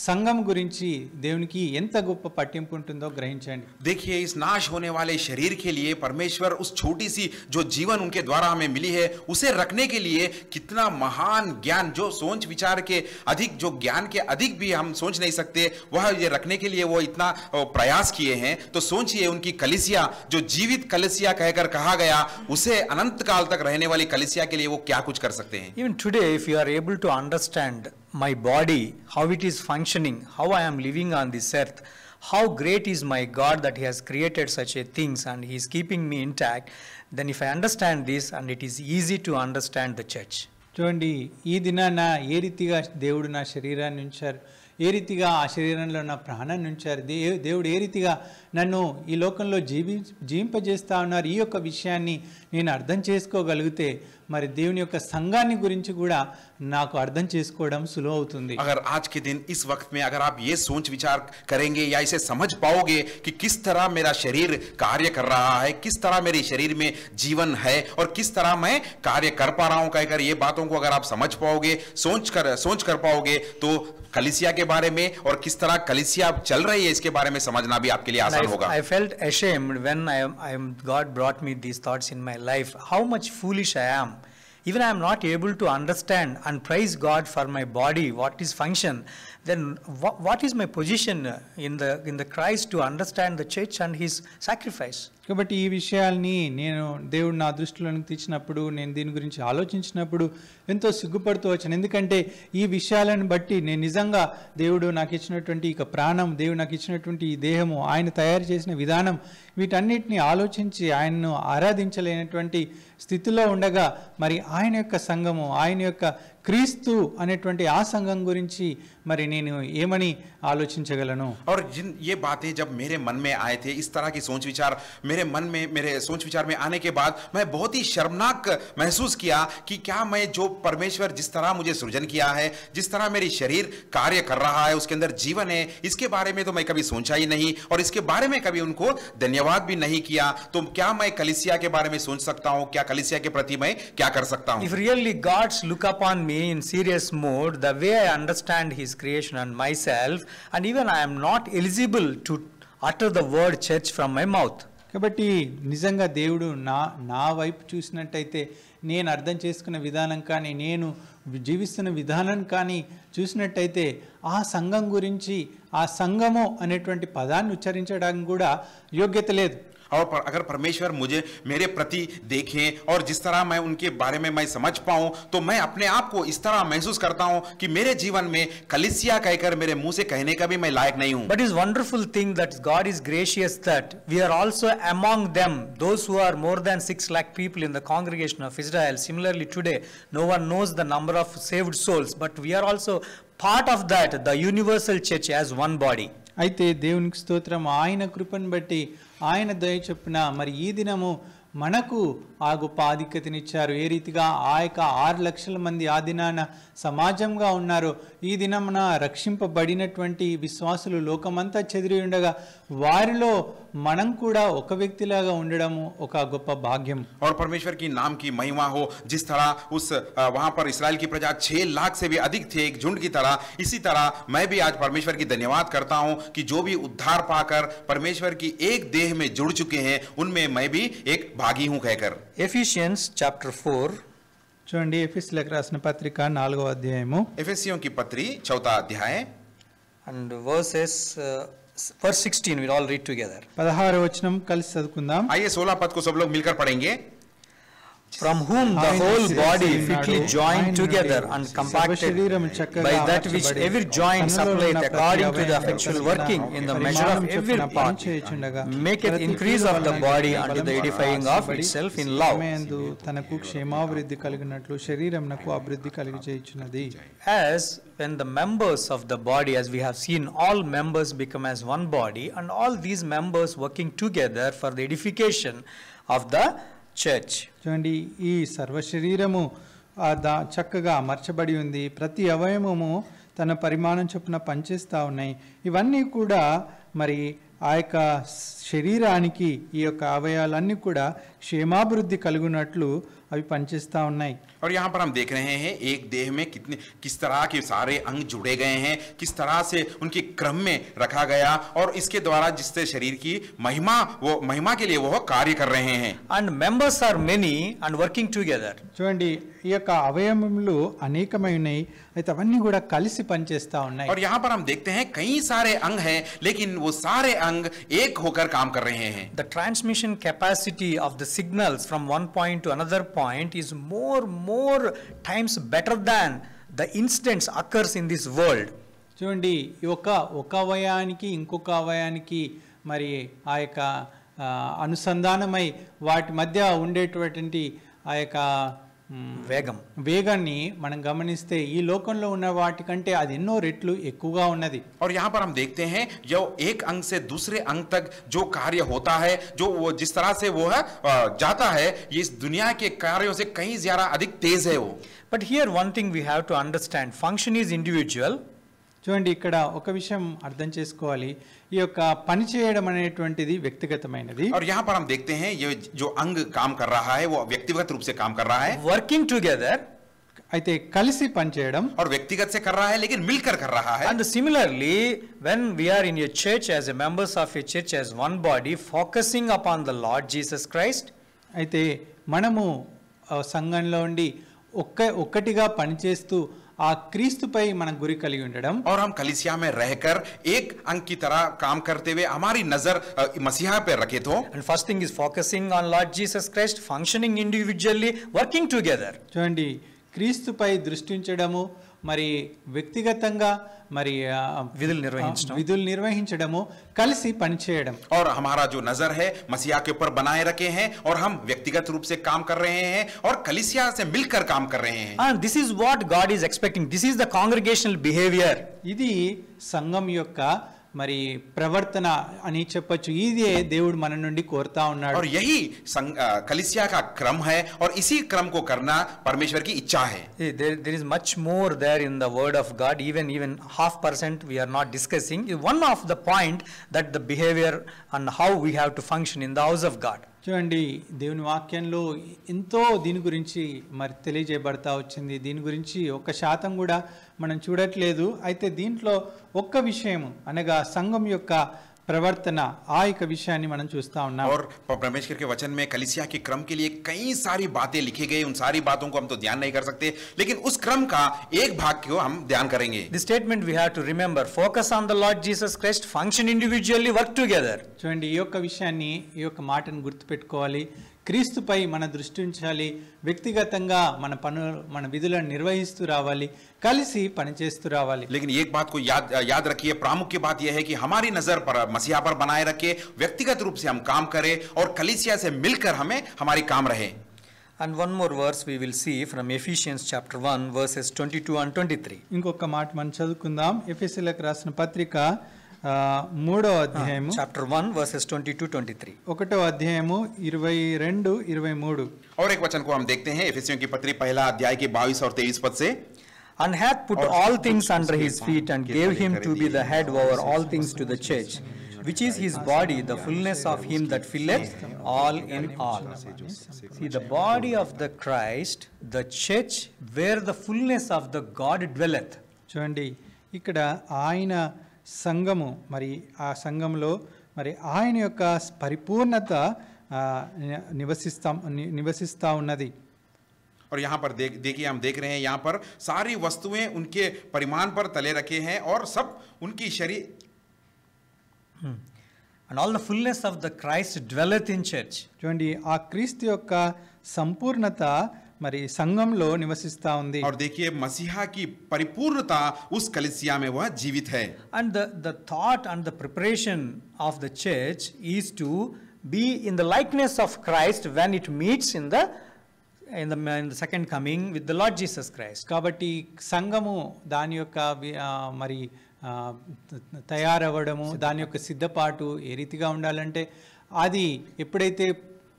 సంఘం గురించి దేవునికి ఎంత గొప్ప పట్టింపు ఉంటుందో గ్రహించండి. देखिए, इस नाश होने वाले शरीर के लिए परमेश्वर उस छोटी सी जो जीवन उनके द्वारा हमें मिली है उसे रखने के लिए कितना महान ज्ञान, जो सोच विचार के अधिक, जो ज्ञान के अधिक भी हम सोच नहीं सकते, वह ये रखने के लिए वो इतना प्रयास किए हैं. तो सोचिए उनकी कलीसिया, जो जीवित कलीसिया कहकर कहा गया, उसे अनंत काल तक रहने वाली कलीसिया के लिए वो क्या कुछ कर सकते हैं. Even today, if you are able to understand my body, how it is functioning, how I am living on this earth, how great is my God that he has created such a things and he is keeping me intact, then if I understand this, and it is easy to understand the church. చూడండి, ఈ దినాన ఏ రీతిగా దేవుడు నా శరీరాన్ని ఉంచారు, ఏ రీతిగా ఆ శరీరంలో నా ప్రాణాన్ని ఉంచారు, దేవుడు ఏ రీతిగా నన్ను ఈ లోకంలో జీవింపజేస్తా ఉన్నారు, ఈ యొక్క విషయాన్ని నేను అర్థం చేసుకోగలిగితే మరి దేవుని యొక్క సంఘాన్ని గురించి కూడా నాకు అర్థం చేసుకోవడం సులువు అవుతుంది. अगर आज के दिन इस वक्त में अगर आप ये सोच विचार करेंगे या इसे समझ पाओगे कि किस तरह मेरा शरीर कार्य कर रहा है, किस तरह मेरे शरीर में जीवन है और किस तरह मैं कार्य कर पा रहा हूं, कहकर ये बातों को अगर आप समझ पाओगे, सोच कर पाओगे, तो कलीसिया के बारे में और किस तरह कलीसिया चल रही है इसके बारे में समझना भी आपके लिए आसान होगा. I felt ashamed when God brought me these thoughts in my life, how much foolish I am. Even I am not able to understand and praise God for my body, what is function, then what is my position in the Christ to understand the church and his sacrifice? కాబట్టి ఈ విషయాల్ని నేను దేవుడు నా దృష్టిలోకి తెచ్చినప్పుడు, నేను దీని గురించి ఆలోచించినప్పుడు ఎంతో సిగ్గుపడుతూ వచ్చాను. ఎందుకంటే ఈ విషయాలను బట్టి నేను నిజంగా దేవుడు నాకు ఇచ్చినటువంటి ఇక ప్రాణం, దేవుడు నాకు ఇచ్చినటువంటి ఈ దేహము, ఆయన తయారు చేసిన విధానం, వీటన్నిటిని ఆలోచించి ఆయన్ను ఆరాధించలేనటువంటి స్థితిలో ఉండగా మరి ఆయన యొక్క సంఘము, ఆయన యొక్క క్రీస్తు అనేటువంటి ఆ సంఘం గురించి మరి నేను ఏమని ఆలోచించగలను. और जिन ये बातें जब मेरे मन में आए थे, इस तरह की सोच विचार मेरे मन में, मेरे सोच विचार में आने के बाद मैं बहुत ही शर्मनाक महसूस किया कि क्या मैं जो परमेश्वर जिस तरह मुझे सृजन किया है, जिस तरह मेरी शरीर कार्य कर रहा है, उसके अंदर जीवन है, इसके बारे में तो मैं कभी सोचा ही नहीं और इसके बारे में कभी उनको धन्यवाद भी नहीं किया. तो क्या मैं कलीसिया के बारे में सोच सकता हूं? क्या कलीसिया के प्रति मैं क्या कर सकता हूं? If really God's look upon me in serious mode, the way I understand his creation and myself, and even I am not eligible to utter the word church from my mouth. కాబట్టి నిజంగా దేవుడు నా వైపు చూసినట్టయితే, నేను అర్థం చేసుకున్న విధానం కానీ, నేను జీవిస్తున్న విధానం కానీ చూసినట్టయితే ఆ సంఘం గురించి, ఆ సంఘము అనేటువంటి పదాన్ని ఉచ్చరించడానికి కూడా యోగ్యత లేదు. और अगर परमेश्वर मुझे मेरे प्रति देखें और जिस तरह मैं उनके बारे में मैं समझ पाऊं, तो मैं अपने आप को इस तरह महसूस करता हूं कि मेरे जीवन में कलीसिया कहकर मेरे मुंह से कहने का भी मैं लायक नहीं हूं. But it's wonderful thing that God is gracious that we are also among them, those who are more than 6 lakh people in the congregation of Israel. Similarly today, no one knows the number of saved souls, but we are also part of that, the universal church as one body. అయితే దేవునికి స్తోత్రం, ఆయన కృపను బట్టి ఆయన దయ చొప్పున మరి ఈ దినము మనకు ఆ గొప్ప ఆధిక్యతనిచ్చారు. ఏ రీతిగా ఆ యొక్క 6 లక్షల మంది ఆ దినాన సమాజంగా ఉన్నారో, ఈ దినమున రక్షింపబడినటువంటి విశ్వాసులు లోకమంతా చెదిరి ఉండగా వారిలో మనం కూడా ఒక వ్యక్తిలాగా ఉండడము ఒక గొప్ప భాగ్యం. और परमेश्वर की नाम की महिमा हो, जिस तरह उस वहां पर इस्राएल की प्रजा 6 लाख से भी अधिक थे एक झुंड की तरह, इसी तरह मैं भी आज परमेश्वर की धन्यवाद करता हूं कि जो भी उद्धार पाकर परमेश्वर की एक देह में जुड़ चुके हैं उनमें मैं भी एक भागी हूं कहकर. Ephesians chapter 4 చూడండి, ఎఫెసీయులకు రాసిన పత్రిక 4వ అధ్యాయము, एफेसियों की पत्री 4वां अध्याय and verse 16 we'll all read together. 16వ వచనం కలిసి చదువుకుందాం. आइए 16 पद को सब लोग मिलकर पढ़ेंगे. From whom the whole body fitly joined together and compacted by that which every joint supplieth according to the effectual working in the measure of every part, maketh increase of the body unto the edifying of itself in love. తనకు క్షేమాభివృద్ధి కలిగినట్లు శరీరమునకు అభివృద్ధి కలిగజేయుచున్నది. As when the members of the body, as we have seen, all members become as one body, and all these members working together for the edification of the church. చూడండి, ఈ సర్వ శరీరము చక్కగా అమర్చబడి ఉంది. ప్రతి అవయవము తన పరిమాణం చొప్పున పనిచేస్తూ ఉన్నాయి. ఇవన్నీ కూడా మరి ఆ యొక్క శరీరానికి ఈ యొక్క అవయవాలన్నీ కూడా క్షేమాభివృద్ధి కలుగునట్లు అవి పనిచేస్తూ ఉన్నాయి. और यहाँ पर हम देख रहे हैं एक देह में किस तरह के सारे अंग जुड़े गए हैं, किस तरह से उनकी क्रम में रखा गया, और इसके द्वारा जिससे शरीर की महिमा के लिए वो कार्य कर रहे हैं. And members are many and working together. చూడండి, ఈ యొక్క అవయవములు అనేకమై ఉన్నాయి, అయితే అవన్నీ కూడా కలిసి పనిచేస్తూ ఉన్నాయి. और यहाँ पर हम देखते हैं कई सारे अंग हैं, लेकिन वो सारे अंग एक होकर काम कर रहे हैं. The transmission capacity of the signals from one point to another point is more times better than the incidents occurs in this world. చూడండి, ఒక అవయానికి ఇంకొక అవయానికి మరి ఆ యొక్క అనుసంధానమై వాటి మధ్య ఉండేటువంటి ఆ యొక్క వేగాన్ని మనం గమనిస్తే ఈ లోకంలో ఉన్న వాటికంటే అది ఎన్నో రెట్లు ఎక్కువగా ఉన్నది. और यहाँ पर हम देखते हैं जो एक अंग से दूसरे अंग तक जो कार्य होता है, जो वो जिस तरह से वो है जाता है, ये इस दुनिया के कार्यों से कहीं ज्यादा अधिक तेज है वो. But here one thing we have to understand, function is individual. చూడండి, ఇక్కడ ఒక విషయం అర్థం చేసుకోవాలి, ఈ యొక్క పని చేయడం అనేటువంటిది వ్యక్తిగతమైనది. और यहाँ पर हम देखते हैं ये जो अंग काम कर रहा है वो व्यक्तिगत रूप से काम कर रहा है, working together, అయితే కలిసి పని చేయడం, और व्यक्तिगत से कर रहा है लेकिन मिलकर कर रहा है. And similarly, when we are in a church as a members of a church as one body, focusing upon the Lord Jesus Christ, అయితే మనము సంఘంలో ఉండి ఒక్కటిగా పనిచేస్తూ ఆ క్రీస్తుపై మన గురి కలిగి ఉండడం, और हम कलीसिया में रहकर एक अंग की तरह काम करते हुए हमारी नजर मसीहा पे रखे तो. and first thing is focusing on Lord Jesus Christ, functioning individually, working together. చూడండి, క్రీస్తుపై దృష్టి ఉంచడము, మరి వ్యక్తిగతంగా మరి విధులు నిర్వహించడము, కలిసి పనిచేయడం. और हमारा जो नजर है मसीहा के ऊपर बनाए रखे हैं, और हम व्यक्तिगत रूप से काम कर रहे हैं और कलीसिया से मिलकर काम कर रहे हैं. And this is what God is expecting. This is the congregational behavior. ఇది సంఘం యొక్క మరి ప్రవర్తన అని చెప్పొచ్చు. ఇదే దేవుడు మన నుండి కోరుతా ఉన్నాడు. और यही कलीसिया का क्रम है, और इसी क्रम को करना परमेश्वर की इच्छा है. There is much more there in the word of God. Even 0.5% we are not discussing. One of the point that the behavior and how we have to function in the house of God. చూడండి, దేవుని వాక్యంలో ఎంతో దీని గురించి మరి తెలియజేయబడతా వచ్చింది. దీని గురించి 1% కూడా మనం చూడట్లేదు. అయితే దీంట్లో ఒక్క విషయం అనగా సంఘం యొక్క ప్రవర్తన, ఆ యొక్క విషయాన్ని మనం చూస్తా ఉన్నాం. और परमेश्वर के वचन में कलीसिया के क्रम के लिए कई सारी बातें लिखी गई. उन सारी बातों को हम तो ध्यान नहीं कर सकते, लेकिन उस क्रम का एक भाग को हम ध्यान करेंगे. The statement we have to remember, focus on the Lord Jesus Christ, function individually, work together. చూడండి, ఈ యొక్క విషయాన్ని, ఈ యొక్క మాటను గుర్తుపెట్టుకోవాలి. క్రీస్తుపై మన దృష్టి ఉంచాలి, వ్యక్తిగతంగా మన విధులను నిర్వహిస్తూ రావాలి, కలిసి పనిచేస్తూ రావాలి. लेकिन एक बात को याद रखिए, प्रामुख्य बात यह है कि हमारी नजर पर मसीहा पर बनाए रखे, व्यक्तिगत रूप से हम काम करें और कलीसिया से मिलकर हमें हमारी काम रहे. And one more verse we will see from Ephesians chapter 1 verses 22 and 23. ఇంకొక మాట మనం చదువుకుందాం. ఎఫెసీయులకు రాసిన పత్రిక మూడో అధ్యాయము chapter 1 verses 22-23. ఒకటో అధ్యాయము 22-23. और एक वचन को हम देखते हैं इफिसियों की पत्री पहला अध्याय के 22 और 23 पद से। And hath put all things under his feet, and gave him to be the head over all things to the church, which is his body, the fullness of him that filleth all in all. See, the body of the Christ, the church, where the fullness of the God dwelleth. చూడండి, ఇక్కడ ఆయన సంఘము, మరి ఆ సంఘంలో మరి ఆయన యొక్క పరిపూర్ణత నివసిస్తా ఉన్నది. और यहाँ पर देखिए हम देख रहे हैं यहाँ पर सारी वस्तुएं उनके परिमाण पर तले रखे हैं और सब उनकी शरीर And all the fullness of the Christ dwelleth in church. చూడండి, ఆ క్రీస్తు యొక్క సంపూర్ణత మరి సంఘంలో నివసిస్తా ఉంది. और देखिए मसीहा की परिपूर्णता उस कलीसिया में वह जीवित है. And the thought and the preparation of the church is to be in the likeness of Christ when it meets in the second coming with the Lord Jesus Christ. కాబట్టి సంఘము దాని యొక్క మరి తయారవ్వడము, దాని యొక్క సిద్ధపాటు ఏ రీతిగా ఉండాలంటే, అది ఎప్పుడైతే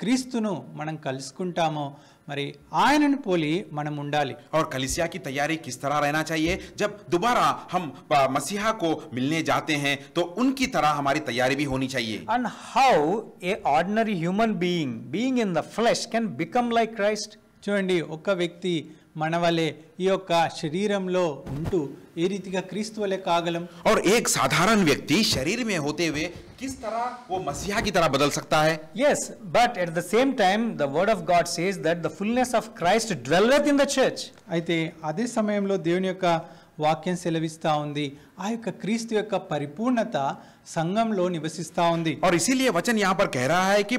క్రీస్తును మనం కలుసుకుంటామో మరి ఆయనను పోలి మనం ఉండాలి. और कलीसिया की तैयारी किस तरह रहना चाहिए? जब दोबारा हम मसीहा को मिलने जाते हैं तो उनकी तरह हमारी तैयारी भी होनी चाहिए. And how a ordinary human being in the flesh can become like Christ? చూడండి, ఒక వ్యక్తి మన వలె ఈ యొక్క శరీరంలో ఉంటూ ఏ రీతిగా క్రీస్తు వలె కాగలం? और एक साधारण व्यक्ति शरीर में होते हुए किस तरह वो मसीहा की तरह बदल सकता है? Yes, but at the same time the word of God says that the fullness of Christ dwelleth in the church. అయితే అదే సమయంలో దేవుని యొక్క వాక్యం సెలవిస్తా ఉంది, ఆ యొక్క క్రీస్తు యొక్క పరిపూర్ణత సంఘంలో నివసిస్తా ఉంది. और इसीलिए वचन यहाँ पर कह रहा है कि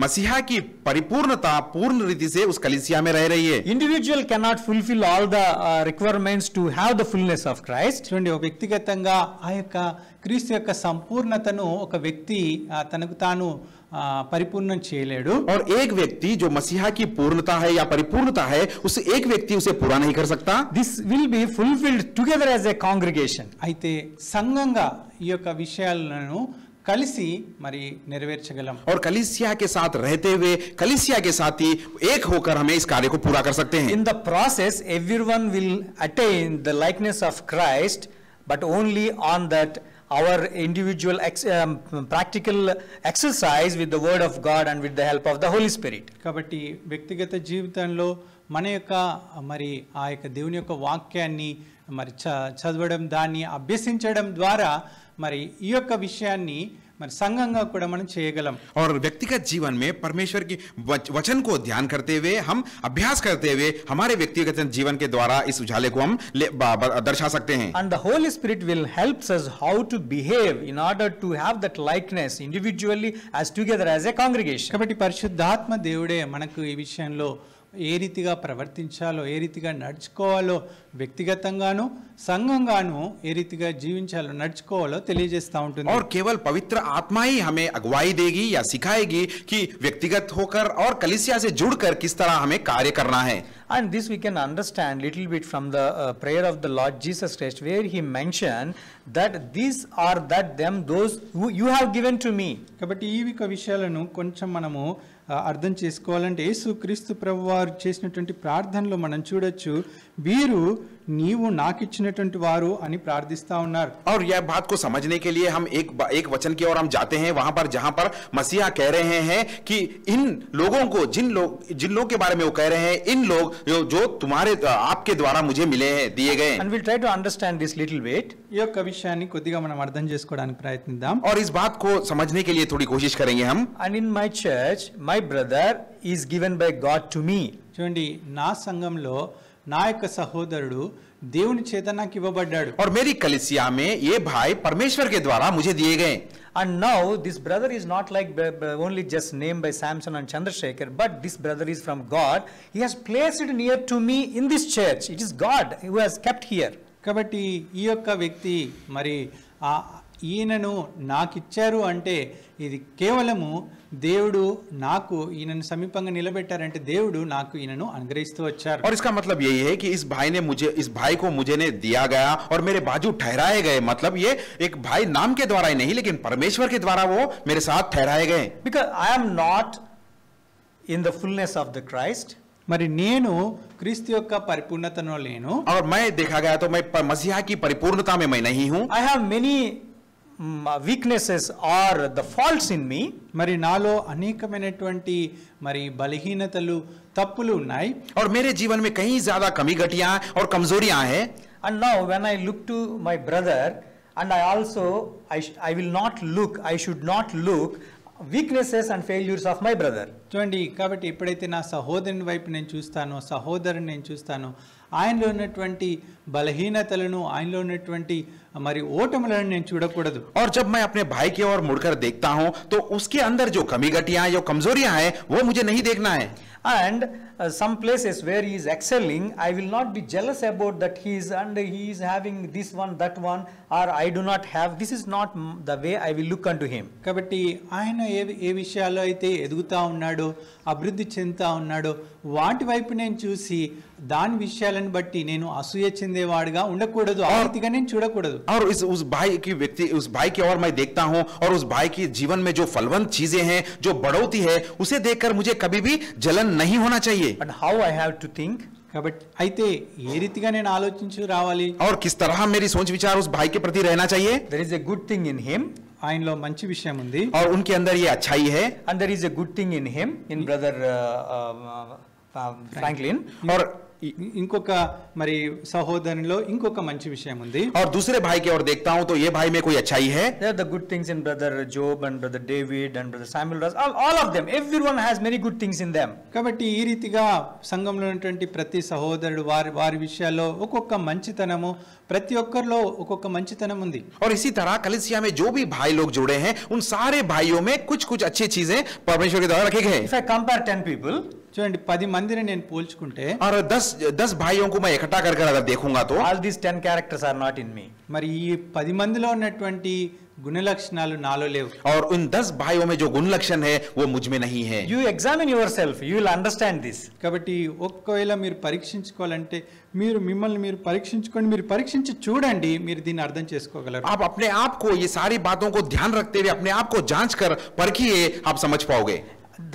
मसीहा की परिपूर्णता पूर्ण रीति से उस कलीसिया में रह रही है. Individual cannot fulfill all the requirements to have the fullness of Christ. చూడండి, ఒక వ్యక్తిగతంగా ఆ యొక్క క్రీస్తు యొక్క సంపూర్ణతను ఒక వ్యక్తి తనకు తాను परिपूर्ण చేయలేడు. और एक व्यक्ति जो मसीहा की पूर्णता है या परिपूर्णता है, उस एक व्यक्ति उसे पूरा नहीं कर सकता. This will be fulfilled together as a congregation. అయితే సంఘంగా ఈ యొక్క విషయాలను కలిసి మరి నెరవేర్చగలం. और कलीसिया के साथ रहते हुए कलीसिया के साथ ही एक होकर हमें इस कार्य को पूरा कर सकते हैं. In the process everyone will attain the likeness of Christ, but only on that our individual practical exercise with the word of God and with the help of the Holy Spirit. కాబట్టి వ్యక్తిగత జీవితంలో మన యొక్క మరి ఆ యొక్క దేవుని యొక్క వాక్యాన్ని మరి చదవడం, దాన్ని అభ్యసించడం ద్వారా మరి ఈ యొక్క విషయాన్ని మరి సంఘంగా కూడా మనం చేయగలం. और व्यक्तिगत जीवन में परमेश्वर की वचन को ध्यान करते हुए हम अभ्यास करते हुए हमारे व्यक्तिगत जीवन के द्वारा इस उजाले को हम दर्शा सकते हैं. And the Holy Spirit will help us how to behave in order to have that likeness individually as together as a congregation. కాబట్టి పరిశుద్ధాత్మ దేవుడే మనకు ఈ విషయంలో ఏ రీతిగా ప్రవర్తించాలో, ఏ రీతిగా నడుచుకోవాలో, వ్యక్తిగతంగాను సంఘంగాను ఏ రీతిగా జీవించాలో నడుచుకోవాలో తెలియజేస్తూ ఉంటుంది. और केवल पवित्र आत्मा ही हमें अगुवाई देगी या सिखाएगी कि व्यक्तिगत होकर और कलीसिया से जुड़कर किस तरह हमें कार्य करना है. And this we can understand little bit from the prayer of the Lord Jesus Christ, where he mentioned that these are that them those who you have given to me. కాబట్టి ఈ విషయాలను కొంచెం మనము అర్థం చేసుకోవాలంటే యేసు క్రీస్తు ప్రభువారు చేసినటువంటి ప్రార్థనలో మనం చూడొచ్చు, వీరు నీవు నాకు ఇచ్చినటువంటి వారు అని ప్రార్థిస్తా ఉన్నారు. और यह बात को समझने के लिए हम एक वचन की ओर हम जाते हैं, वहां पर जहां पर मसीहा कह रहे हैं कि इन लोगों को जिन लोग के बारे में वो कह रहे हैं, इन लोग जो तुम्हारे आपके द्वारा मुझे मिले हैं, दिए गए. And we'll try to understand this little bit. ఈ యొక్క విషయాన్ని కొద్దిగా మనం అర్థం చేసుకోవడానికి ప్రయత్నిద్దాం. और इस बात को समझने के लिए थोड़ी कोशिश करेंगे हम. And in my church my brother is given by God to me. చూడండి, నా సంఘంలో నా యొక్క సహోదరుడు దేవుని చేత నాకు ఇవ్వబడ్డాడు. और मेरी कलीसिया में ये भाई परमेश्वर के द्वारा मुझे दिए गए. And now this brother is not like only just named by Samson and Chandrasekhar, but this brother is from God. He has placed it near to me in this church. It is God who has kept here. కాబట్టి ఈ యొక్క వ్యక్తి మరి ఈయనను నాకు ఇచ్చారు అంటే ఇది కేవలము దేవుడు నాకు ఈయనను సమీపంగా నిలబెట్టారంటే దేవుడు నాకు ఈయనను అనుగ్రహిస్తూ వచ్చారు. और इसका मतलब यही है कि इस भाई को मुझे ने दिया गया और मेरे बाजू ठहराए गए. मतलब ये एक भाई नाम के द्वारा ही नहीं लेकिन परमेश्वर के द्वारा वो मेरे साथ ठहराए गए. Because I am not in the fullness of the Christ. మరి నేను క్రీస్తు యొక్క పరిపూర్ణతలో లేను. और मैं देखा गया तो मैं मसीहा की परिपूर्णता में मैं नहीं हूं. I have many weaknesses or the faults in me. మరి నాలో అనేకమైనటువంటి మరి బలహీనతలు తప్పులు ఉన్నాయి. और मेरे जीवन में कहीं ज्यादा कमी घटियां और कमजोरियां हैं. And now when I look to my brother, and I also I will not look, I should not look weaknesses and failures of my brother. చూడండి, కాబట్టి ఎప్పుడైతే నా సహోదరుని వైపు నేను చూస్తానో, సహోదరుని నేను చూస్తానో, ఆయనలో ఉన్నటువంటి బలహీనతలను, ఆయనలో ఉన్నటువంటి మరి ఓటములను నేను చూడకూడదు. और जब मैं अपने भाई की ओर मुड़कर देखता हूं तो उसके अंदर जो कमी घटियां जो कमजोरियां हैं वो मुझे नहीं देखना है. And some places where he is excelling, I will not be jealous about that he is having this one, that one, or I do not have. This is not the way I will look unto him. కాబట్టి ఆయన ఏ విషయాల్లో అయితే ఎదుగుతా ఉన్నాడో, అభివృద్ధి చెందుతా ఉన్నాడో వాటి వైపు నేను చూసి దాని విషయాలను బట్టి నేను అసూయ చెందేవాడుగా ఉండకూడదు, ఆ రీతిగా నేను చూడకూడదు. और उस भाई की ओर मैं देखता हूं और उस भाई के जीवन में जो फलवंत चीजें हैं, जो बढ़ोतरी है, उसे देखकर मुझे कभी भी जलन नहीं होना चाहिए. But how I have to think? కాబట్టి అయితే ఏ రీతిగా నేను ఆలోచించు రావాలి, और किस तरह मेरी सोच विचार उस भाई के प्रति रहना चाहिए. There is a good thing in him. ఆయనలో మంచి విషయం ఉంది. और उनके अंदर ये अच्छाई है. And there is a good thing in him, in brother Franklin. और ఇంకొక మరి సహోదరునిలో ఇంకొక మంచి విషయం ఉంది. और दूसरे भाई की ओर देखता हूं तो ये भाई में कोई अच्छाई है. There are the good things in brother Job and brother David and brother Samuel. All of them. Everyone has many good things in them. కాబట్టి ఈ రీతిగా సంఘంలో ఉన్నటువంటి ప్రతి సహోదరుడు వారి విషయాల్లో ఒక్కొక్క మంచితనము, ప్రతి ఒక్కరిలో ఒక్కొక్క మంచితనం ఉంది. और इसी तरह कलीसिया में जो भी भाई लोग जुड़े हैं उन सारे भाइयों में कुछ कुछ अच्छी चीजें परमेश्वर के द्वारा रखे गए. If I compare 10 people, చూడండి 10 మందిని నేను పోల్చుకుంటే और 10 भाइयों को मैं इकट्ठा कर अगर देखूंगा तो all these 10 characters are not in me. మరి ఈ 10 మందిలో ఉన్నటువంటి గుణ లక్షణాలు నాలో లేవు. और उन 10 भाइयों में जो गुण लक्षण है वो मुझ में नहीं है. You examine yourself, you will understand this. కాబట్టి ఒక్కవేళ మీరు పరీక్షించుకోవాలంటే మిమ్మల్ని మీరు పరీక్షించుకోండి, మీరు పరీక్షించి చూడండి, మీరు దీన్ని అర్థం చేసుకోగలరు. आप अपने आप को ये सारी बातों को ध्यान रखते हुए अपने आप को जांच कर परखिए, आप समझ पाओगे.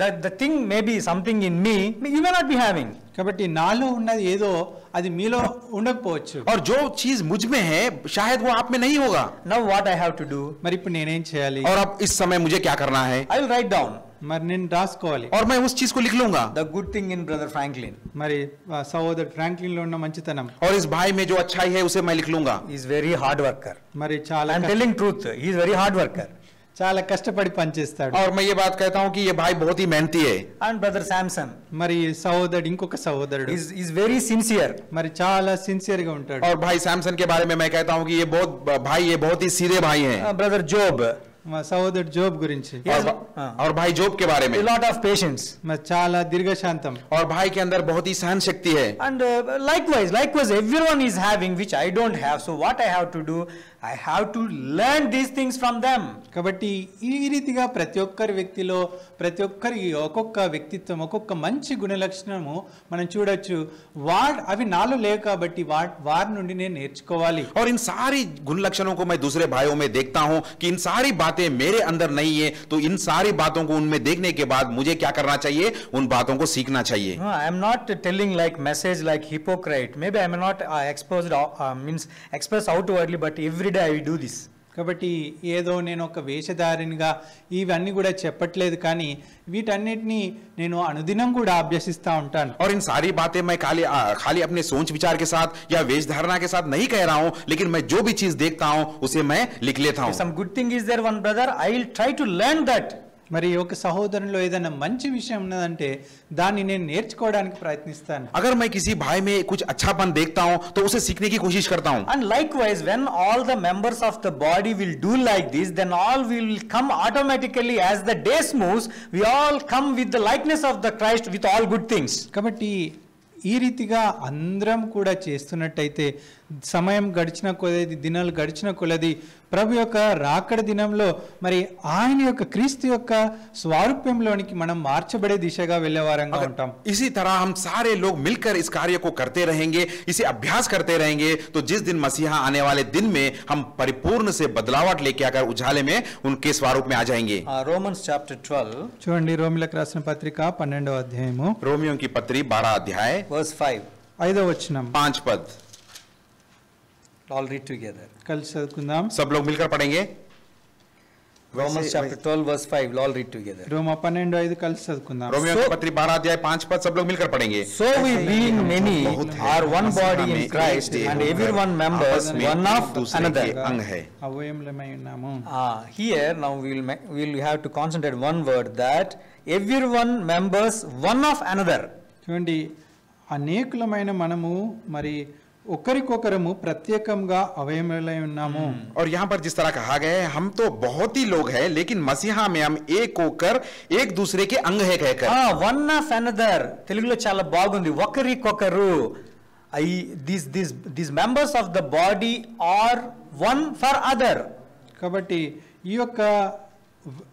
The thing may be something in me, you may not be having. కాబట్టి నాలో ఉన్నది ఏదో అది మీలో ఉండకపోవచ్చు. और जो चीज मुझ में है शायद वो आप में नहीं होगा. Now what I have to do? మరి ఇప్పుడు నేనేం చేయాలి? और अब इस समय मुझे क्या करना है? I will write down. మరి నేను రాసుకోవాలి. और मैं उस चीज को लिख लूंगा. The good thing in brother Franklin. మరి సహోదరు ఫ్రాంక్లిన్ లో ఉన్న మంచితనం. और इस भाई में जो अच्छाई है उसे मैं लिख लूंगा. He is very hard worker. మరి చాలా I am telling truth. He is very hard worker. చాలా కష్టపడి పనిచేస్తాడు. और मैं ये बात कहता हूँ कि ये भाई बहुत ही मेहनती है. And brother Samson. మరి సహోదరుడు ఇంకొక సహోదరుడు is very sincere. మరి చాలా సిన్సియర్ గా ఉంటాడు. और भाई सैमसन के बारे में मैं कहता हूँ कि ये बहुत ही सीधे भाई हैं. Brother Job. సహోదరుడు జోబ్ గురించి. और भाई जोब के बारे में a lot of patience. మరి చాలా దీర్ఘశాంతం. और भाई के अंदर बहुत ही सहन शक्ति है. And likewise everyone is having which I don't have. So what I have to do? I have to learn these things from them. కాబట్టి ఈ రీతిగా ప్రతి ఒక్కరి వ్యక్తిలో ప్రతి ఒక్కరికి ఒక్కొక్క వ్యక్తిత్వం, ఒక్కొక్క మంచి గుణ లక్షణము మనం చూడొచ్చు. అవి నాలో లేవు కాబట్టి వారి నుండి నేను నేర్చుకోవాలి. और इन सारी गुण लक्षणों को मैं दूसरे भाइयों में देखता हूं कि इन सारी बातें मेरे अंदर नहीं है, तो इन सारी बातों को उनमें देखने के बाद मुझे क्या करना चाहिए? उन बातों को सीखना चाहिए. No, I am not telling like message like hypocrite. Maybe I am not express outwardly, but every day I will do this. కాబట్టి ఏదో నేను ఒక వేషధారినిగా ఇవన్నీ కూడా చెప్పట్లేదు, కానీ వీటన్నిటిని నేను అనుదినం కూడా అభ్యసిస్తా ఉంటాను. और इन सारी बातें मैं खाली अपने सोच विचार के साथ या वेश धारणा के साथ नहीं कह रहा हूं, लेकिन मैं जो भी चीज देखता हूं उसे मैं लिख लेता हूं. Some good thing is there one brother, I will try to learn that. మరి ఒక సహోదరునిలో ఏదైనా మంచి విషయం ఉన్నదంటే దాన్ని నేను నేర్చుకోవడానికి ప్రయత్నిస్తాను. अगर मैं किसी भाई में कुछ अच्छापन देखता हूं तो उसे सीखने की कोशिश करता हूं. And likewise when all the members of the body will do like this, then all will come automatically as the days moves, we all come with the likeness of the Christ with all good things. కాబట్టి ఈ రీతిగా అందరం కూడా చేస్తున్నట్టయితే సమయం గడిచిన కొలది దినాలు గడిచిన కొలది ప్రభు యొక్క రాకడ దినంలో మరి ఆయన యొక్క క్రీస్తు యొక్క స్వరూపంలోనికి మనం మార్చబడే దిశగా వెళ్ళేవారంగా ఉంటాం. इसी तरह हम सारे लोग मिलकर इस कार्य को करते रहेंगे, इसे अभ्यास करते रहेंगे, तो जिस दिन मसीहा आने वाले दिन में हम परिपूर्ण से बदलावट लेके आकर उजाले में उनके स्वरूप में आ जाएंगे. Romans chapter 12 చూడండి రోమిలకు రాసిన పత్రిక 12వ అధ్యాయము रोमियों की पत्री 12 अध्याय verse 5. 5వ వచనం 5 पद. All read together. కలిసి చదువుకుందాం. सब लोग मिलकर पढ़ेंगे. Romans chapter 12 verse 5. We'll all read together. రోమా 12:5 కలిసి చదువుకుందాం. रोमियों की पत्री 12 अध्याय 5 पद सब लोग मिलकर पढ़ेंगे. So we being many are one body in Christ and everyone members one of another. अंग है. అవయములమై ఉన్నాము. Here now we'll have to concentrate one word, that everyone members one of another. చూడండి అనేకులమైన మనము మరి ఒకరికొకరము ప్రత్యేకంగా అవయములై ఉన్నాము. और यहाँ पर जिस तरह कहा गया है, हम तो बहुत ही लोग हैं, लेकिन मसीहा में हम एक होकर एक दूसरे के अंग है कहकर. One of another. తెలుగులో చాలా బాగుంది. ఒకరికొకరు. These members of the body are one for other. కాబట్టి ఈ యొక్క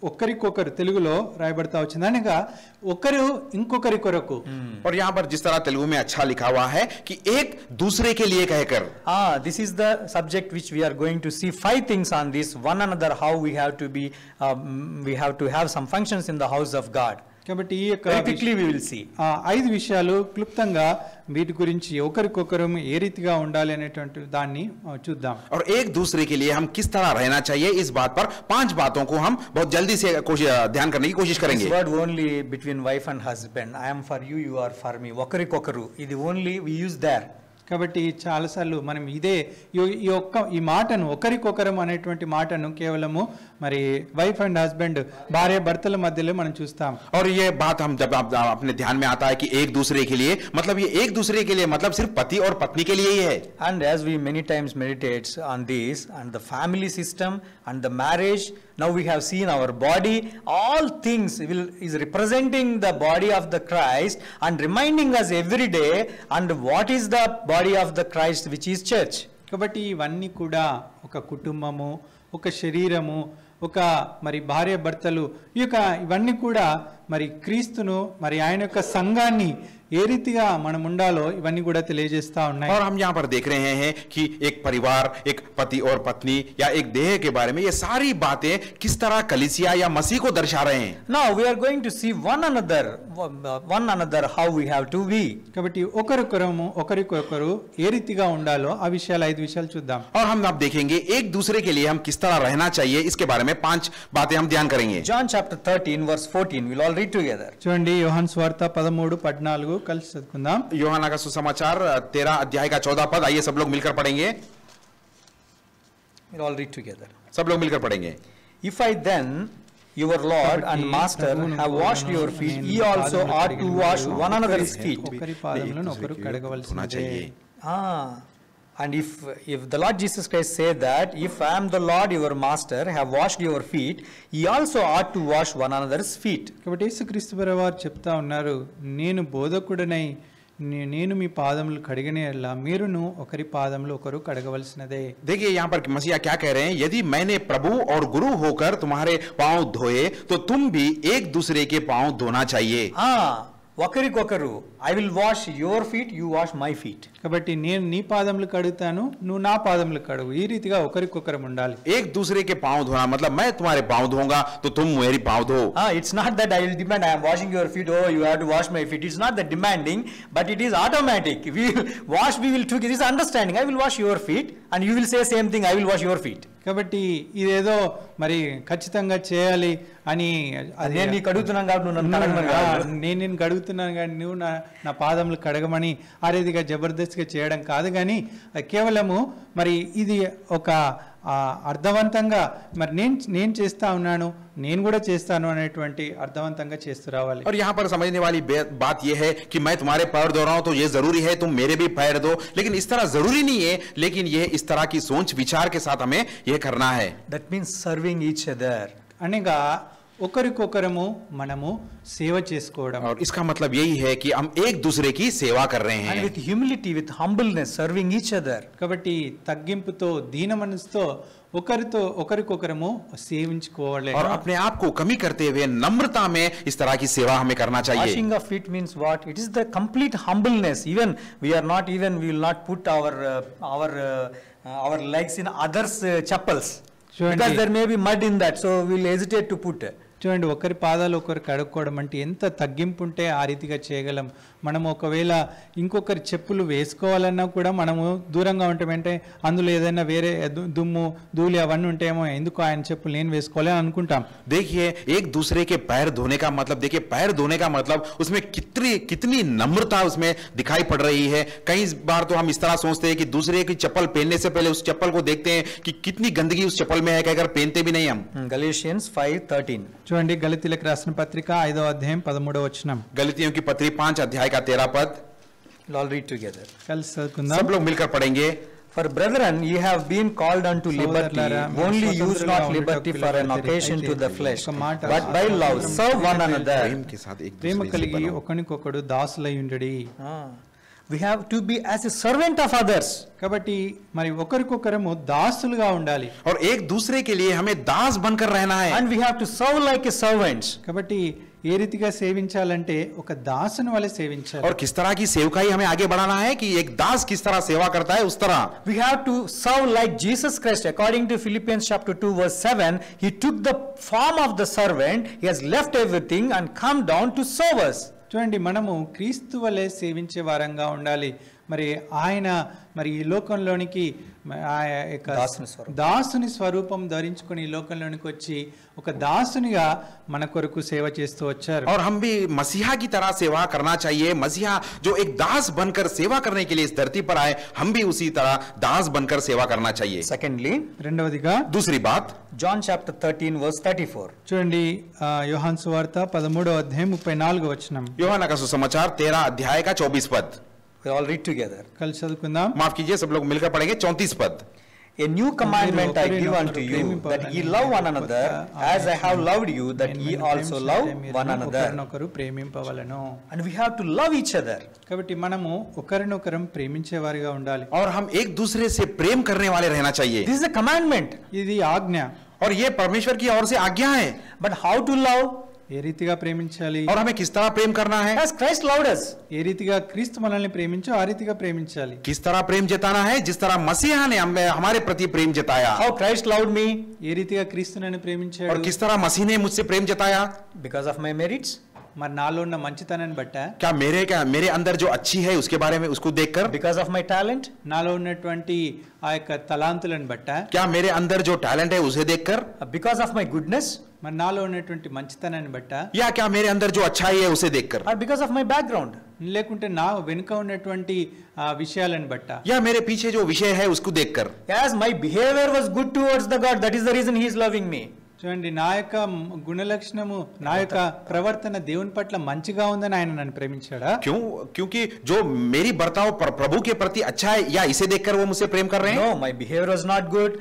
ఒకరికొకరు తెలుగులో రాయబడతా వచ్చింది అనగా ఒకరు ఇంకొకరి కొరకు. और यहाँ पर जिस तरह तेलुगु में अच्छा लिखा हुआ है कि एक दूसरे के लिए कहकर. This is the subject which we are going to see 5 things on this. One another, how we have to be, we have to have some functions in the house of God. కాబట్టి ఈ యొక్క Very quickly we will see. 5 విషయాలు క్లుప్తంగా వీటి గురించి ఒకరికొకరు ఏ రీతిగా ఉండాలి అనేటువంటి దాన్ని చూద్దాం. और एक दूसरे के लिए हम किस तरह रहना चाहिए, इस बात पर 5 बातों को हम बहुत जल्दी से ध्यान करने की कोशिश करेंगे. This word only between wife and husband. I am for you, you are for me. ఒకరికొకరు. ఇది only we use there. కాబట్టి చాలాసార్లు మనం ఈ మాటను ఒకరికొకరం అనేటువంటి మాటను కేవలము మరి వైఫ్ అండ్ హస్బెండ్ భార్య భర్తల మధ్యలో మనం చూస్తాం. और ये बात हम जब अपने ध्यान में आता है कि एक दूसरे के लिए, मतलब ये एक दूसरे के लिए मतलब सिर्फ पति और पत्नी के लिए ही है. And as we many times meditate on this and the family system and the marriage, now we have seen our body, all things is representing the body of the Christ and reminding us every day and what is the body of the Christ, which is church. కాబట్టి ఇవన్నీ కూడా ఒక కుటుంబము, ఒక శరీరము, ఒక మరి భార్య భర్తలు, ఇవన్నీ కూడా మరి క్రీస్తును మరి ఆయన యొక్క సంఘాన్ని ఏ రీతిగా మనం ఉండాలో ఇవన్నీ కూడా తెలియజేస్తా ఉన్నాయి. और हम यहाँ पर देख रहे हैं कि एक परिवार, एक पति और पत्नी या एक देह के बारे में ये सारी बातें किस तरह कलीसिया या मसीह को दर्शा रहे हैं. Now we are going to see one another how we have to be. కాబట్టి ఒకరికొకరు ఏ రీతిగా ఉండాలో ఆ విషయాలు 5 విషయాలు చూద్దాం. और हम अब देखेंगे एक दूसरे के लिए हम किस तरह रहना चाहिए, इसके बारे में 5 बातें हम ध्यान करेंगे. John chapter 13 verse 14. We'll all read together. చూడండి యోహాను సువార్త 13:14 కలిసి చదువుకుందాం. యోహాना का सुसमाचार 13 अध्याय का 14 पद. आइए सब लोग मिलकर पढ़ेंगे. We'll all read together. सब लोग मिलकर पढ़ेंगे. If I then, your Lord and Master, have washed your feet, ye also ought to wash one another's feet. ఒకరి పాదములను ఒకరు కడగవలసినదే. And if the Lord Jesus Christ said that, if I am the Lord your Master, have washed your feet, ye also ought to wash one another's feet. కాబట్టి యేసుక్రీస్తు వారు చెప్తా ఉన్నారు, నేను బోధకుడనై నేను మీ పాదములు కడిగినట్లా మీరును ఒకరి పాదములు ఒకరు కడగవలసినదే. देखिए यहाँ पर मसीहा क्या कह रहे हैं, यदि मैंने प्रभु और गुरु होकर तुम्हारे पांव धोए तो तुम भी एक दूसरे के पांव धोना चाहिए. ఒకరికొకరు, I will wash your feet, you wash my feet. కాబట్టి నేను నీ పాదములు కడుగుతాను, నువ్వు నా పాదములు కడుగు. ఈ రీతిగా ఒకరికొకరు ఉండాలి. एक दूसरे के पांव धोना मतलब मैं तुम्हारे पांव धोऊंगा तो तुम मेरी पांव धो. It's not that I will demand, I am washing your feet, oh you have to wash my feet. It's not that demanding, but it is automatic. We will wash, we will together. This is understanding. I will wash your feet and you will say same thing, I will wash your feet. కాబట్టి ఇదేదో మరి ఖచ్చితంగా చేయాలి అని నేను కడుగుతున్నాను కాబట్టి నువ్వు నన్ను కడగమని, నేను కడుగుతున్నాను కానీ నువ్వు నా పాదములు కడగమని ఆ రీతిగా జబర్దస్త్గా చేయడం కాదు. కానీ కేవలము మరి ఇది ఒక అర్థవంతంగా మరి నేను చేస్తా ఉన్నాను, నేను కూడా చేస్తాను అనేటువంటి అర్థవంతంగా చేస్తూ రావాలి. और यहाँ पर समझने वाली बात यह है कि मैं तुम्हारे पैर धो रहा हूं तो ये जरूरी है तुम मेरे भी पैर दो, लेकिन इस तरह जरूरी नहीं है, लेकिन यह इस तरह की सोच विचार के साथ हमें यह करना है. That means serving each other. అనగా ఒకరికొకరము మనము సేవ చేసుకోవడం. और इसका मतलब यही है कि हम एक दूसरे की सेवा कर रहे And हैं with humility, with humbleness, serving each other. కాబట్టి తగ్గింపుతో దీన మనసుతో ఒకరికొకరము సేవించుకోవాలి. और अपने आप को कमी करते हुए नम्रता में इस तरह की सेवा हमें करना चाहिए. Washing of feet means what? It is the complete humbleness. Even we will not put our legs in others' chappals. Because there may be mud in that, so we will hesitate to put. చూడండి, ఒకరి పాదాలు ఒకరు కడుక్కోవడం అంటే ఎంత తగ్గింపు ఉంటే ఆ రీతిగా చేయగలం. మనము ఒకవేళ ఇంకొకరి చెప్పులు వేసుకోవాలన్నా కూడా మనము దూరంగా ఉంటామంటే అందులో ఏదైనా వేరే దుమ్ము ధూళి అవన్నీ ఉంటాయేమో, ఎందుకు ఆయన చెప్పులు నేను వేసుకోవాలి అని అనుకుంటాం. देखिए, एक दूसरे के पैर धोने का मतलब, देखिए पैर धोने का मतलब उसमें कितनी नम्रता उसमें दिखाई पड़ रही है. कई बार तो हम इस तरह सोचते हैं कि दूसरे की चप्पल पहनने से पहले उस चप्पल को देखते हैं कि कितनी गंदगी उस चप्पल में है, कहकर पहनते भी नहीं हम. Galatians 5:13. చూడండి, గలతీయులకు రాసిన పత్రిక 5వ అధ్యాయం 13వ వచనం. गलतियों की पत्री 5 अध्याय का 13 पद. We'll all read together. కలిసి చదువుకుందాం. सब लोग मिलकर पढ़ेंगे. For brethren, ye have been called unto liberty. Only use not liberty for an occasion to the flesh, but by love serve one another. प्रेम के साथ एक ప్రేమ दूसरे से కలిగి बनो. ఒకనికొకడు దాసులై ఉండుడి. We have to be as a servant of others. కాబట్టి మరి ఒకరికొకరము దాసులుగా ఉండాలి. और एक दूसरे के लिए हमें दास बनकर रहना है. And we have to serve like a servant. కాబట్టి ఏ రీతిగా సేవించాలంటే ఒక దాసుని వలె సేవించాలి. और किस तरह की सेवकाई हमें आगे बढ़ाना है कि एक दास किस तरह सेवा करता है, उस तरह We have to serve like Jesus Christ. According to Philippians chapter 2 verse 7, he took the form of the servant, he has left everything and come down to serve us. చూడండి, మనము క్రీస్తు వలె సేవించే వారంగా ఉండాలి. మరి ఆయన మరి ఈ లోకంలోనికి దాసుని స్వరూపం ధరించుకొని ఈ లోకంలోనికి వచ్చి ఒక దాసునిగా మన కొరకు సేవ చేస్తూ వచ్చారు. और हम भी मसीहा की तरह सेवा करना चाहिए. मसीहा जो एक दास बनकर सेवा करने के लिए इस धरती पर आए, हम भी उसी तरह दास बनकर सेवा करना चाहिए. Secondly, రెండవదిగా दूसरी बात, John chapter 13 verse 34. చూడండి, యోహాను సువార్త 13వ అధ్యాయం 34వ వచనం. యోహాना का सुसमाचार 13 अध्याय का 24 पद. We all read together. కలిసి చదువుకుందాం. माफ कीजिए, सब लोग मिलकर पढ़ेंगे 34 पद. A new commandment I give unto you, that ye love one another as I have loved you, that ye also love one another. ఒకరినొకరు ప్రేమింపవలెను. And we have to love each other. కాబట్టి మనము ఒకరినొకరం ప్రేమించేవారిగా ఉండాలి. और हम एक दूसरे से प्रेम करने वाले रहना चाहिए. This is a commandment. ఇది ఆజ్ఞ. और ये परमेश्वर की ओर से आज्ञा है. But how to love? ఏ రీతిగా ప్రేమించాలి? और हमें किस तरह प्रेम करना है? As Christ loved us. ఏ రీతిగా క్రీస్తు మనల్ని ప్రేమించో ఆ రీతిగా ప్రేమించాలి. किस तरह प्रेम जताना है? जिस तरह मसीहा ने हमारे प्रति प्रेम जताया. How Christ loved me? ఏ రీతిగా క్రీస్తు నన్ను ప్రేమించాడు? और किस तरह मसीह ने मुझसे प्रेम जताया? Because of my merits. మరి నాలో ఉన్న మంచితనాన్ని బట్టా? क्या मेरे अंदर जो अच्छी है उसके बारे में उसको देखकर? Because of my talent. నాలో ఉన్నటువంటి ఆ యొక్క తలాంతులను బట్టా? क्या मेरे अंदर जो टैलेंट है उसे देखकर? Because of my goodness. మరి నాలో ఉన్నటువంటి మంచితనాన్ని బట్టా? या क्या मेरे अंदर जो अच्छाई है उसे देखकर? Or because of my background. లేకుంటే నా వెనుక ఉన్నటువంటి విషయాలను బట్టా? या मेरे पीछे जो विषय है उसको देखकर? As my behavior was good towards the God, that is the reason he is loving me. చూడండి, నా యొక్క గుణలక్షణము, నా యొక్క ప్రవర్తన దేవుని పట్ల మంచిగా ఉందని ఆయన నన్ను ప్రేమించాడా? क्योंकि जो मेरी बर्ताव प्रभु के प्रति अच्छा है, या इसे देखकर वो मुझसे प्रेम कर रहे हैं? No, my behavior was not good.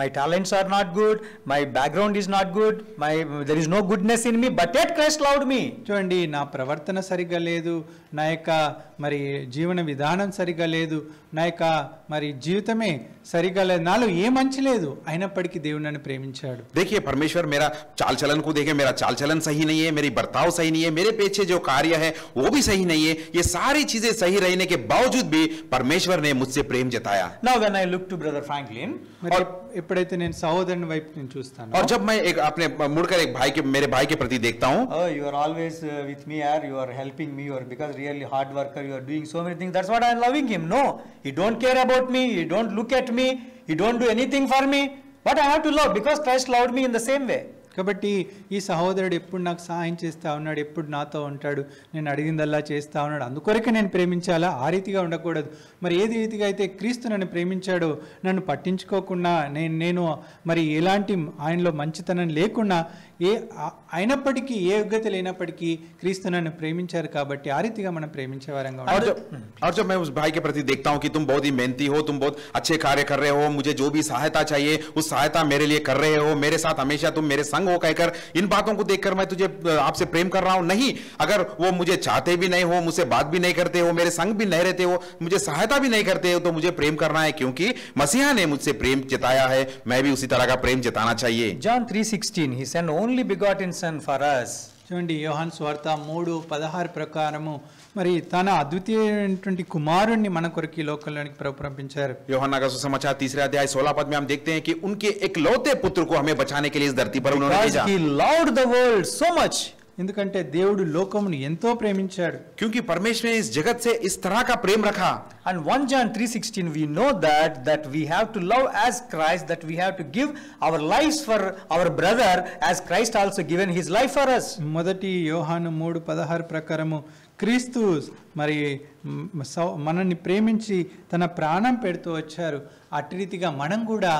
My talents are not good. My background is not good. There is no goodness in me. But yet Christ loved me. చూడండి, నా ప్రవర్తన సరిగ్గా లేదు, నా యొక్క మరి జీవన విధానం సరిగ్గా లేదు, నా యొక్క మరి జీవితమే సరిగ్గా లేదు, నాలో ఏ మంచి లేదు, అయినప్పటికీ దేవుడు నన్ను ప్రేమించాడు. देखिए, परमेश्वर मेरा चाल चलन को देखे, मेरा चाल चलन सही नहीं है, मेरी बर्ताव सही नहीं है, मेरे पीछे जो कार्य है वो भी सही नहीं है. ये सारी चीजें सही रहने के बावजूद भी परमेश्वर ने मुझसे प्रेम जताया. Now when I look to brother Franklin, మరి ఎప్పుడైతే నేను సహోదరుని వైపు నేను చూస్తాను, और जब मैं एक अपने मुड़कर एक मेरे भाई के प्रति देखता हूँ, oh, you are always with me, or you are helping me, or because really hard worker, you are doing so many things, that's what I am loving him. No, he don't care about me, he don't look at me, he don't do anything for me, but I have to love because Christ loved me in the same way. కాబట్టి ఈ సహోదరుడు ఎప్పుడు నాకు సహాయం చేస్తా ఉన్నాడు, ఎప్పుడు నాతో ఉంటాడు, నేను అడిగిందల్లా చేస్తా ఉన్నాడు, అందుకొరకే నేను ప్రేమించాలా? ఆ రీతిగా ఉండకూడదు. మరి ఏది రీతిగా అయితే క్రీస్తు నన్ను ప్రేమించాడో, నన్ను పట్టించుకోకుండా నేను మరి ఎలాంటి ఆయనలో మంచితనం లేకుండా అయినప్పటికీ ఏ యోగ్యత లేనప్పటికీ క్రీస్తు నన్ను ప్రేమించారు కాబట్టి ఆ రీతిగా మనం ప్రేమించే వారంగా ఉండాలి. और जब मैं उस भाई के प्रति देखता हूँ कि तुम बहुत ही मेहनती हो, तुम बहुत अच्छे कार्य कर रहे हो, मुझे जो भी सहायता चाहिए उस सहायता मेरे लिए कर रहे हो, मेरे साथ हमेशा तुम मेरे संग संग हो कहकर, इन बातों को देखकर मैं तुझे आपसे प्रेम कर रहा हूं। नहीं, अगर वो मुझे चाहते भी नहीं हो, मुझसे बात भी नहीं करते हो, मेरे संग भी नहीं रहते हो, मुझे सहायता भी नहीं करते हो, तो मुझे प्रेम करना है, क्योंकि मसीहा ने मुझसे प्रेम जताया है, मैं भी उसी तरह का प्रेम जताना चाहिए। John 3:16, he sent only begotten son for us. చూడండి యోహాన్ స్వార్త 3:16 ప్రకారము మరి తన అద్వితీయమైనటువంటి కుమారుణ్ణి మన కొరకు ఈ లోకంలోనికి ప్రభు పంపించారు. యోహన్నా का सुसमाचार 3 अध्याय 16 पद में हम देखते हैं कि उनके एकलौते पुत्र को हमें बचाने के लिए इस धरती पर उन्होंने Because भेजा, he loved the world so much. ఎందుకంటే దేవుడు లోకమును ఎంతో ప్రేమించాడు. क्योंकि परमेश्वर ने इस जगत से इस तरह का प्रेम रखा। And 1 John 3:16, we know that we have to love as Christ, that we have to give our lives for our brother as Christ also given his life for us. మొదటి యోహాను 3:16 ప్రకారము క్రీస్తు మరి మనల్ని ప్రేమించి తన ప్రాణం పెడుతూ వచ్చారు. అట్టి రీతిగా మనం కూడా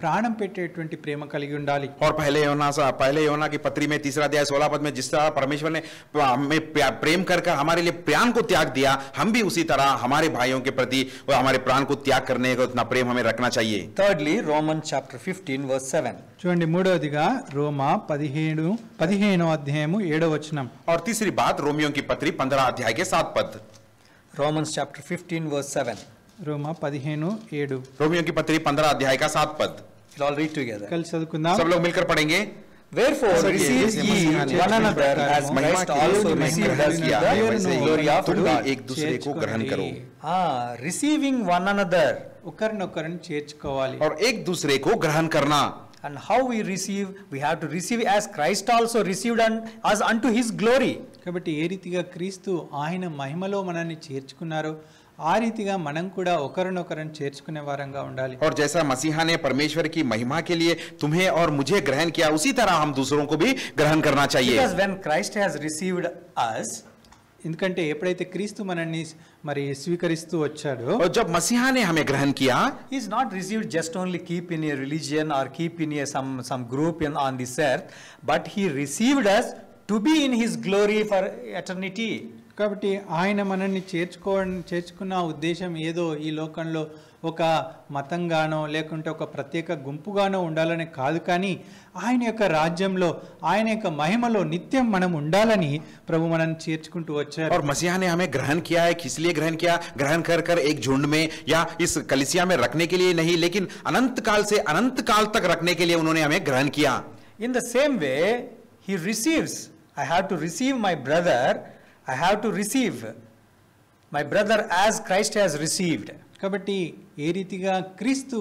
ప్రాణం పెట్టేటువంటి ప్రేమ కలిగి ఉండాలి. और पहले योना की पत्री में 3 अध्याय 16 पद में जिस तरह परमेश्वर ने हमें प्रेम कर हमारे लिए प्राण को त्याग दिया, हम भी उसी तरह हमारे भाइयों के प्रति हमारे प्राण को त्याग करने का उतना प्रेम हमें रखना चाहिए। Thirdly, Romans chapter 15 verse 7. చూడండి మూడవదిగా రోమా 15వ అధ్యాయము 7వ వచనం. और तीसरी बात रोमियो की पत्री 15 अध्याय के 7 पद. Romans chapter 15 verse 7. రోమా 15:7. रोमियो की पत्री 15 अध्याय का 7 पद. We'll all read together. కలిసి చదువుకుందాం. सब लोग मिलकर पढ़ेंगे. Wherefore receive ye one another as Christ also received us with the glory of तुम भी God. एक दूसरे को ग्रहण करो Receiving one another. ఒకరినొకరిని చేర్చుకోవాలి. और एक दूसरे को ग्रहण करना. And how we receive, we have to receive as Christ also received us unto his glory. కాబట్టి ఏ రీతిగా క్రీస్తు ఆయన మహిమలో మనల్ని చేర్చుకున్నారో ఆ రీతిగా మనం కూడా ఒకరినొకరిని చేర్చుకునే వారంగా ఉండాలి. और जैसा मसीहा ने परमेश्वर की महिमा के लिए तुम्हें और मुझे ग्रहण किया, उसी तरह हम दूसरों को भी ग्रहण करना चाहिए. Because when Christ has received us, ఎందుకంటే ఎప్పుడైతే క్రీస్తు మనల్ని మరి స్వీకరిస్తూ వచ్చాడో, और जब मसीहा ने हमें ग्रहण किया, he is not received just only keep in a religion or keep in a some group on this earth, but he received us to be in his glory for eternity. కాబట్టి ఆయన మనల్ని చేర్చుకున్న ఉద్దేశం ఏదో ఈ లోకంలో ఒక మతంగానో లేకుంటే ఒక ప్రత్యేక గుంపుగానో ఉండాలని కాదు, కానీ ఆయన యొక్క రాజ్యంలో ఆయన యొక్క మహిమలో నిత్యం మనం ఉండాలని ప్రభు మనల్ని చేర్చుకుంటూ వచ్చారు. और मसीहा ने हमें ग्रहण किया है, किस लिए ग्रहण किया? ग्रहण कर एक झुंड में या इस कलीसिया में रखने के लिए नहीं, लेकिन अनंत काल से अनंत काल तक रखने के लिए उन्होंने हमें ग्रहण किया. In the same way, he receives. I have to receive my brother. I have to receive my brother as Christ has received. కాబట్టి ఏ రీతిగా క్రీస్తు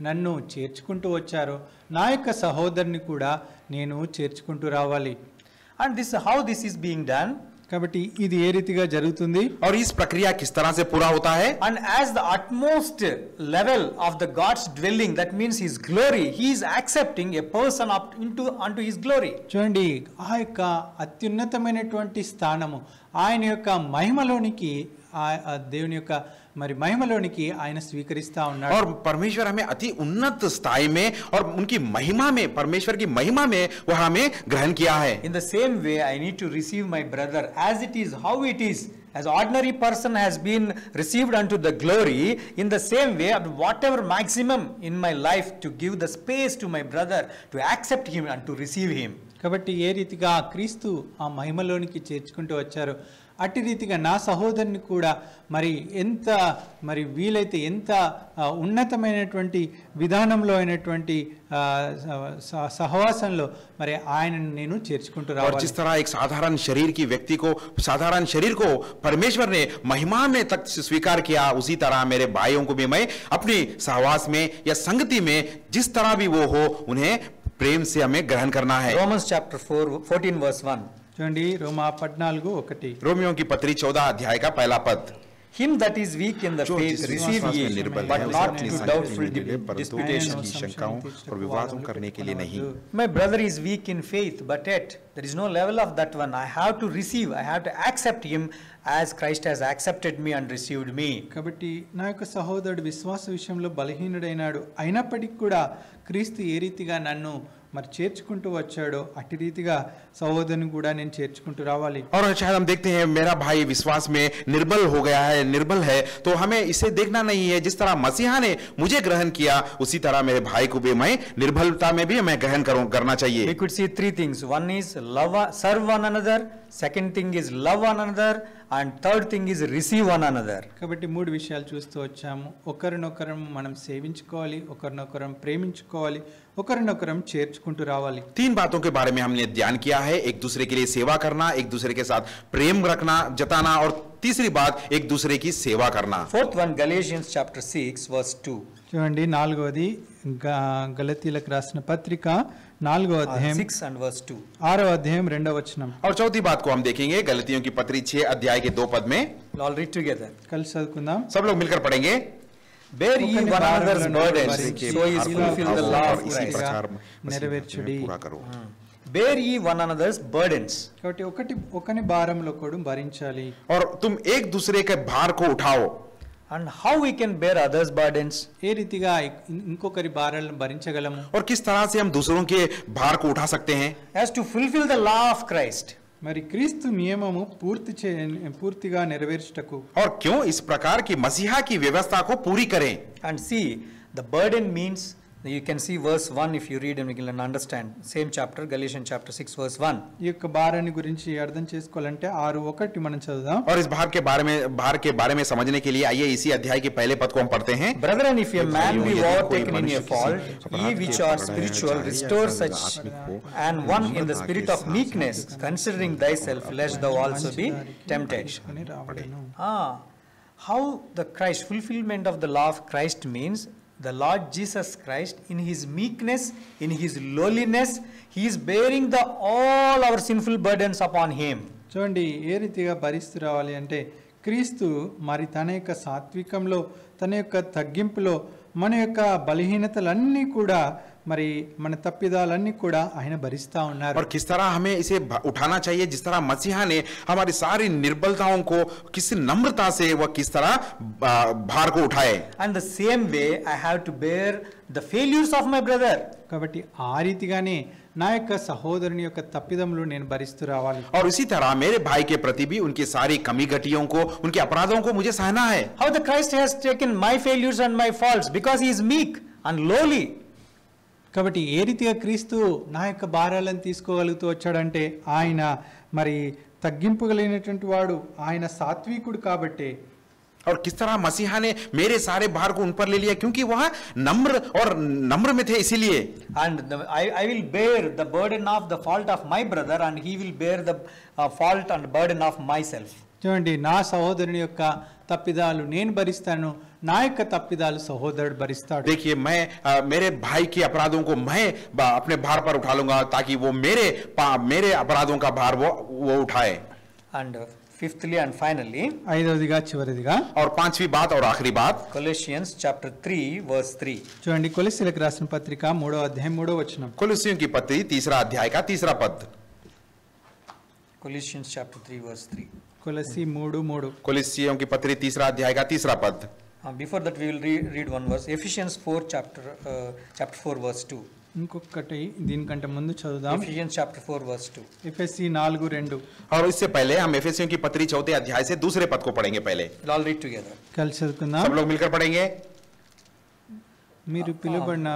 నన్ను చేర్చుకుంటూ వచ్చారో నా యొక్క సహోదరుని కూడా నేను చేర్చుకుంటూ రావాలి. And this how this is being done. కాబట్టి ఇది ఏ రీతిగా జరుగుతుంది? और इस प्रक्रिया किस तरह से पूरा होता है? And as the utmost level of the God's dwelling, that means his glory, he is accepting a person up unto his glory. చూడండి ఆ యొక్క అత్యున్నతమైనటువంటి స్థానము ఆయన యొక్క మహిమలోనికి ఆ దేవుని యొక్క మరి మహిమలోనికి ఆయన స్వీకరిస్తా ఉన్నాడు. और परमेश्वर हमें अति उन्नत स्थाई में और उनकी महिमा में, परमेश्वर की महिमा में वह हमें ग्रहण किया है. In the same way, I need to receive my brother as it is, how it is. As ordinary person has been received unto the glory, in the same way, whatever maximum in my life to give the space to my brother to accept him and to receive him. కాబట్టి ఏ రీతిగా క్రీస్తు ఆ మహిమలోనికి చేర్చుకుంటూ వచ్చారో అట్టి రీతిగా నా సహోదరుని కూడా మరి ఎంత మరి వీలైతే ఎంత ఉన్నతమైనటువంటి విధానంలో అయినటువంటి సహవాసంలో మరి ఆయనను నేను చేర్చుకుంటూ రావాలి. और जिस तरह एक साधारण शरीर की व्यक्ति को, साधारण शरीर को परमेश्वर ने महिमा में तक स्वीकार किया, उसी तरह मेरे भाइयों को भी मैं अपनी सहवास में या संगति में जिस तरह भी वो हो, उन्हें प्रेम से हमें ग्रहण करना है. Romans chapter 14 verse 1. చూడండి రోమా 14:1. रोमियो की पत्री 14 अध्याय का पहला पद. Him that is weak in the faith receive ye, but not to doubtful disputation. की शंकाओं और विवादों करने के लिए नहीं. My brother is weak in faith, but yet there is no level of that one. I have to receive, I have to accept him as Christ has accepted me and received me. కాబట్టి నా యొక్క సహోదరుడు విశ్వాస విషయంలో బలహీనుడైనాడు, అయినప్పటికీ కూడా క్రీస్తు ఏ రీతిగా నన్ను మరి చేర్చుకుంటూ వచ్చాడో అట్టి రీతిగా సహోదరుని కూడా నేను చేర్చుకుంటూ రావాలి. और शायद हम देखते हैं मेरा भाई विश्वास में निर्बल हो गया है, निर्बल है, तो हमें इसे देखना नहीं है जिस तरह मसीहा ने मुझे ग्रहण किया उसी तरह मेरे भाई को भी मैं निर्बलता में भी मैं ग्रहण करना चाहिए. We could see three things. One is serve one another, second thing is love one another, and third thing is receive one another. కాబట్టి మూడు విషయాలు చూస్తూ వచ్చాము. ఒకరినొకరం మనం సేవించుకోవాలి, ఒకరినొకరం ప్రేమించుకోవాలి, ఒకరినొకరం చేర్చుకుంటూ రావాలి. तीन बातों के बारे में हमने ध्यान किया है, एक दूसरे के लिए सेवा करना, एक दूसरे के साथ प्रेम रखना जताना, और तीसरी बात एक दूसरे की सेवा करना. Fourth one, Galatians chapter 6 verse 2. చూడండి, నాలుగవది గలతీలకు రాసిన పత్రిక 4వ అధ్యాయం 6 and verse 2. 6వ అధ్యాయం 2వ వచనం. और चौथी बात को हम देखेंगे गलतियों की पत्री 6 अध्याय के 2 पद में. All read together. కలిసి చదువుకుందాం. सब लोग मिलकर पढ़ेंगे. Bear ye one another's burdens, so is fulfill the law of इसी Christ. प्रकार నెరవేర్చుడి. पूरा करो. Bear ye one another's burdens. కాబట్టి ఒకని భారంలో కూడా భరించాలి. और तुम एक दूसरे के भार को उठाओ. And how we can bear others' burdens? ఏ రీతిగా ఇంకొకరి భారాలను భరించగలము? और किस तरह से हम दूसरों के भार को उठा सकते हैं? As to fulfill the law of Christ. మరి క్రీస్తు నియమము పూర్తిగా నెరవేర్చుటకు. और क्यों इस प्रकार की मसीहा की व्यवस्था को पूरी करें? And see, the burden means, you can see verse 1 if you read and we can understand. Same chapter, Galatians chapter 6 verse 1. ఈ యొక్క భారాన్ని గురించి అర్థం చేసుకోవాలంటే 6:1 మనం చదువుదాం. और इस भार के बारे में समझने के लिए आइए इसी अध्याय के पहले पद को हम पढ़ते हैं. Brethren, if a man be overtaken in a fault, ye which are spiritual, restore such and one in the spirit of meekness, considering thyself, lest thou also be tempted. How the Christ, fulfillment of the law of Christ means, the Lord Jesus Christ in his meekness, in his lowliness, he is bearing all our sinful burdens upon him. చూడండి, ఏ రీతిగా భరిస్తూ రావాలి అంటే క్రీస్తు మరి తన యొక్క సాత్వికంలో, తన యొక్క తగ్గింపులో మన యొక్క బలహీనతలన్నీ కూడా, మరి మన తప్పిదాలన్నీ కూడా ఆయన భరిస్తా ఉన్నారు. और किस तरह हमें इसे उठाना चाहिए, जिस तरह मसीहा ने हमारी सारी निर्बलताओं को किस नम्रता से वह किस तरह भार को उठाए. And the same way I have to bear the failures of my brother. కాబట్టి ఆ రీతిగానే నా యొక్క సహోదరుని యొక్క తప్పిదములు నేను భరిస్తూ రావాలి. और इसी तरह मेरे भाई के प्रति भी उनकी सारी कमी घटियों को, उनके अपराधों को मुझे सहना है. How the Christ has taken my failures and my faults because he is meek and lowly. కాబట్టి ఏ రీతిగా క్రీస్తు నా యొక్క భారాలను తీసుకోగలుగుతూ వచ్చాడంటే ఆయన మరి తగ్గింపు కలిగినటువంటి వాడు, ఆయన సాత్వికుడు కాబట్టి. और किस तरह मसीहा ने मेरे सारे भार को उन पर ले लिया क्योंकि वह नम्र में थे, इसीलिए. And I will bear the burden of the fault of my brother and he will bear the fault and burden of myself. చూడండి, నా సహోదరుని యొక్క తప్పిదాలు నేను భరిస్తాను, నా యొక్క తప్పిదాలు సహోదరుడు భరిస్తాడు. देखिए, मैं मेरे भाई के अपराधों को मैं अपने भार पर उठा लूंगा ताकि वो मेरे अपराधों का भार वो उठाए. And fifthly and finally, ఐదవదిగా చివరిదిగా, और पांचवी बात और आखिरी बात, Colossians chapter 3 verse 3. చూడండి, కొలస్సీలకు రాసిన పత్రిక 3వ అధ్యాయం 3వ వచనం. कुलुस्सियों की पत्री 3 अध्याय का 3 पद. Colossians chapter 3 verse 3. కొలస్సీ 3:3. कुलुस्सियों की पत्री 3 अध्याय का 3 पद. Before that we will read one verse. Ephesians 4 chapter 4 verse 2. ఇంకొకటి దీనికంటే ముందు చదువుదాం. Ephesians chapter 4 verse 2. ఎఫెసీ 4:2. और इससे पहले हम एफेसियों की पत्री 4 अध्याय से 2 पद को पढ़ेंगे. पहले We'll all read together. కలిసి చదువుకుందాం. सब लोग मिलकर पढ़ेंगे. మీరు పిలువబడిన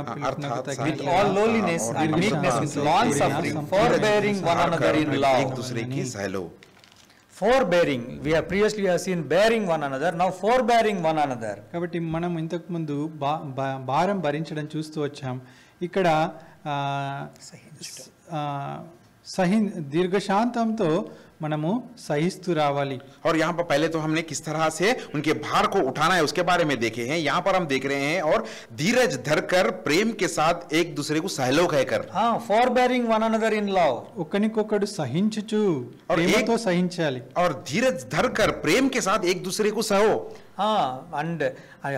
With all lowliness and meekness, with long suffering, forbearing one another in एक love. दूसरे की सहलो. Forbearing, we have previously seen bearing one another, now forbearing one another. కాబట్టి మనం ఇంతకు ముందు భారం భరించడం చూస్తూ వచ్చాం. ఇక్కడ దీర్ఘశాంతంతో మనము సహిస్తూ రావాలి. और यहाँ पर पहले तो हमने किस तरह से उनके भार को उठाना है उसके बारे में देखे हैं. यहाँ पर हम देख रहे हैं और धीरज धरकर प्रेम के साथ एक दूसरे को सहलो कहकर. Forbearing one another in love. ఒకరికొకడు సహించుచు, ప్రేమతో సహించాలి. और धीरज धरकर प्रेम के साथ एक दूसरे को सहो. And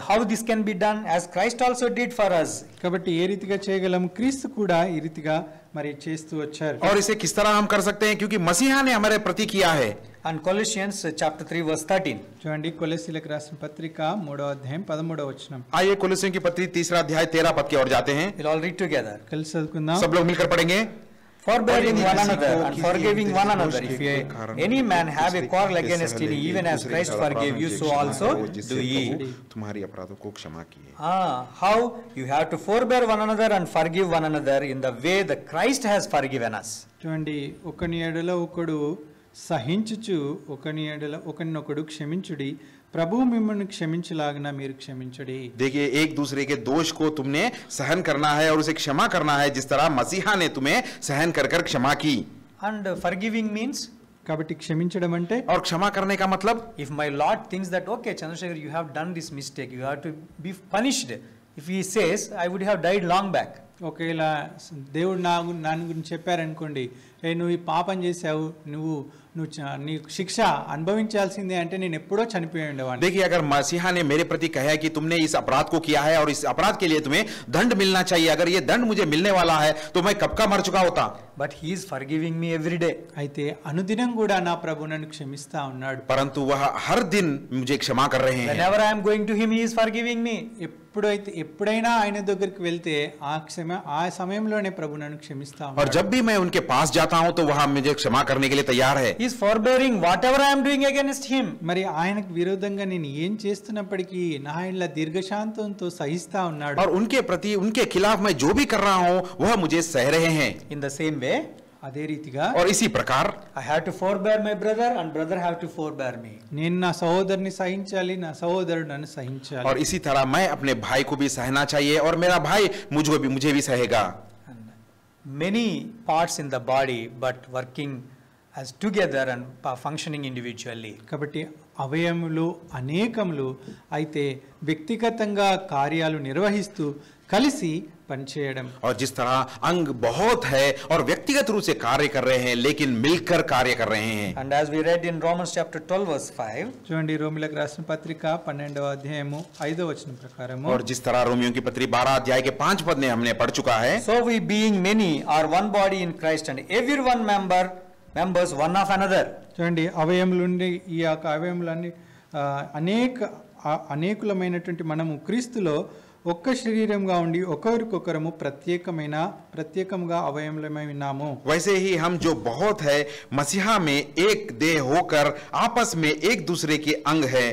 how this can be done, as Christ also did for us. కాబట్టి ఏ రీతిగా చేయగలం, క్రీస్తు కూడా ఈ రీతిగా మరి చేస్తూ వచ్చారు. और इसे किस तरह हम कर सकते हैं, क्योंकि मसीहा ने हमारे प्रति किया है. And Colossians chapter 3 verse 13. చూడండి కొలస్సీలకు రాసిన పత్రిక 3వ అధ్యాయం 13వ వచనం. आइए कोलोसियों की पत्री 3 अध्याय 13 पद की ओर जाते हैं. We'll all read together. కలిసి చదువుకుందాం. सब लोग मिलकर पढ़ेंगे. Forbearing one another and forgiving one another. If any man have a quarrel against any, even as Christ forgave you, so also do ye. तुम्हारी अपराधों को क्षमा किए. How you have to forbear one another and forgive one another in the way that Christ has forgiven us. చూడండి, ఒకని ఎడల ఒకడు సహించుచు ఒకని ఎడల ఒకరినొకడు క్షమించుడి, ప్రభువు మిమ్మల్ని క్షమించలాగిన మీరు క్షమించుడి. देखिए, एक दूसरे के दोष को तुमने सहन करना है और उसे क्षमा करना है, जिस तरह मसीहा ने तुम्हें सहन कर कर क्षमा की. And forgiving means, కాబట్టి క్షమించడం అంటే, और क्षमा करने का मतलब, if my Lord thinks that okay Chandrasekhar, you have done this mistake, you have to be punished. If he says I would have died long back. ఒకవేళ దేవుడు నాన్న గురించి చెప్పారనుకోండి, నువ్వు ఈ పాపం చేసావు, నువ్వు నీ శిక్ష అనుభవించాల్సిందే అంటే నేను ఎప్పుడో చనిపోయి ఉండేవాడిని. देखिए, अगर मसीहा ने मेरे प्रति कहा है कि तुमने इस अपराध को किया है और इस अपराध के लिए तुम्हें दंड मिलना चाहिए, अगर ये दंड मुझे मिलने वाला है तो मैं कब का मर चुका होता. But he is forgiving me every day. అయితే అనుదినం కూడా నా ప్రభు నన్ను క్షమిస్తా ఉన్నాడు. परंतु वह हर दिन मुझे क्षमा कर रहे हैं. Whenever I am going to him, he is forgiving me. ఎప్పుడైనా ఆయన దగ్గరికి వెళ్తే ఆ సమయంలోనే ప్రభు నన్ను క్షమిస్తా ఉన్నాడు. और जब भी मैं उनके पास जाता हूं तो वह मुझे क्षमा करने के लिए तैयार है. He is forbearing whatever I am doing against him. మరి ఆయనకు విరోధంగా నేను ఏం చేస్తున్నప్పటికీ నా ఆయనలా దీర్ఘశాంతంతో సహిస్తా ఉన్నాడు. और उनके प्रति, उनके खिलाफ मैं जो भी कर रहा हूं वह मुझे सह रहे हैं. In the same way, అదే రీతిగా और इसी प्रकार I have to forbear my brother and brother have to forbear me. నేను నా సహోదరుని సహించాలి, నా సహోదరుడు నన్ను సహించాలి. और इसी तरह मैं अपने भाई को भी सहना चाहिए और मेरा भाई मुझे भी सहेगा. Many parts in the body but working as together and functioning individually. కాబట్టి అవయములు అనేకములు అయితే వ్యక్తిగతంగా కార్యాలు నిర్వహిస్తూ కలిసి పనిచేయడం. और जिस तरह अंग बहुत है और व्यक्तिगत रूप से कार्य कर रहे हैं लेकिन मिलकर कार्य कर रहे हैं. And as we read in Romans chapter 12 verse 5, చూడండి రోమిలకు రాసిన పత్రిక 12వ అధ్యాయము 5వ వచనం ప్రకారం, और जिस तरह रोमियों की पत्री 12 अध्याय के 5 पद में हमने पढ़ चुका है, so we being many are one body in Christ and every one members one of another. చూడండి అవయములుండి ఈ యొక్క అవయములన్నీ అనేకులమైనటువంటి మనము క్రీస్తులో ఒక్క శరీరంగా ఉండి ఒకరికొకరము ప్రత్యేకంగా అవయములమై ఉన్నాము. वैसे ही हम जो बहुत है मसीहा में एक देह होकर आपस में एक दूसरे के अंग है.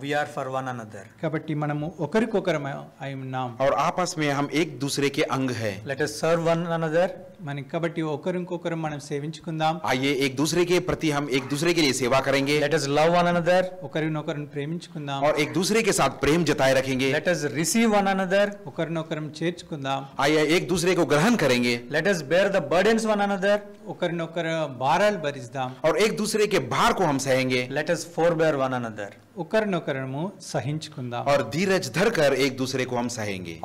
We are for one another. కాబట్టి మనము ఒకరికొకరం అయి ఉన్నాం. और आपस में हम एक दूसरे के अंग है. Let us serve one another. మనం కాబట్టి ఒకరికొకరం మనం సేవించుకుందాం. आइए एक दूसरे के प्रति हम एक दूसरे के लिए सेवा करेंगे. Let us love one another. ఒకరినొకరం ప్రేమించుకుందాం. और एक दूसरे के साथ प्रेम जताए रखेंगे. Let us receive one another. ఒకరినొకరం చేర్చుకుందాం. आइए एक दूसरे को ग्रहण करेंगे. Let us bear the burdens one another. ఒకరినొకరు భారాలు భరిస్తాం. और एक दूसरे के भार को हम सहेंगे. Let us forbear one another. ఒకరినొకరము సహించుకుందాం. और धीरज धरकर एक दूसरे को हम सहेंगे.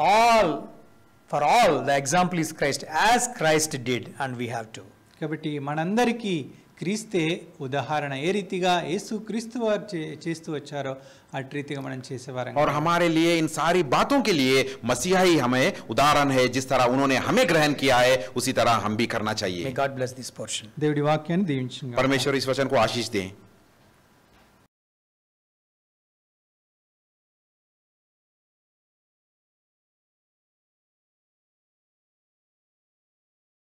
For all the example is Christ, as Christ did, and we have to. కాబట్టి మనందరికీ క్రీస్తే ఉదాహరణ. ఏ రీతిగా యేసు క్రీస్తు వారు చేస్తూ వచ్చారో అటు రీతిగా మనం చేసేవారం. और हमारे लिए इन सारी बातों के लिए मसीहा ही हमें उदाहरण है. जिस तरह उन्होंने हमें ग्रहण किया है उसी तरह हम भी करना चाहिए. May God bless this portion. దేవుడి వాక్యాన్ని దీవించును. परमेश्वर इस वचन को आशीष दें.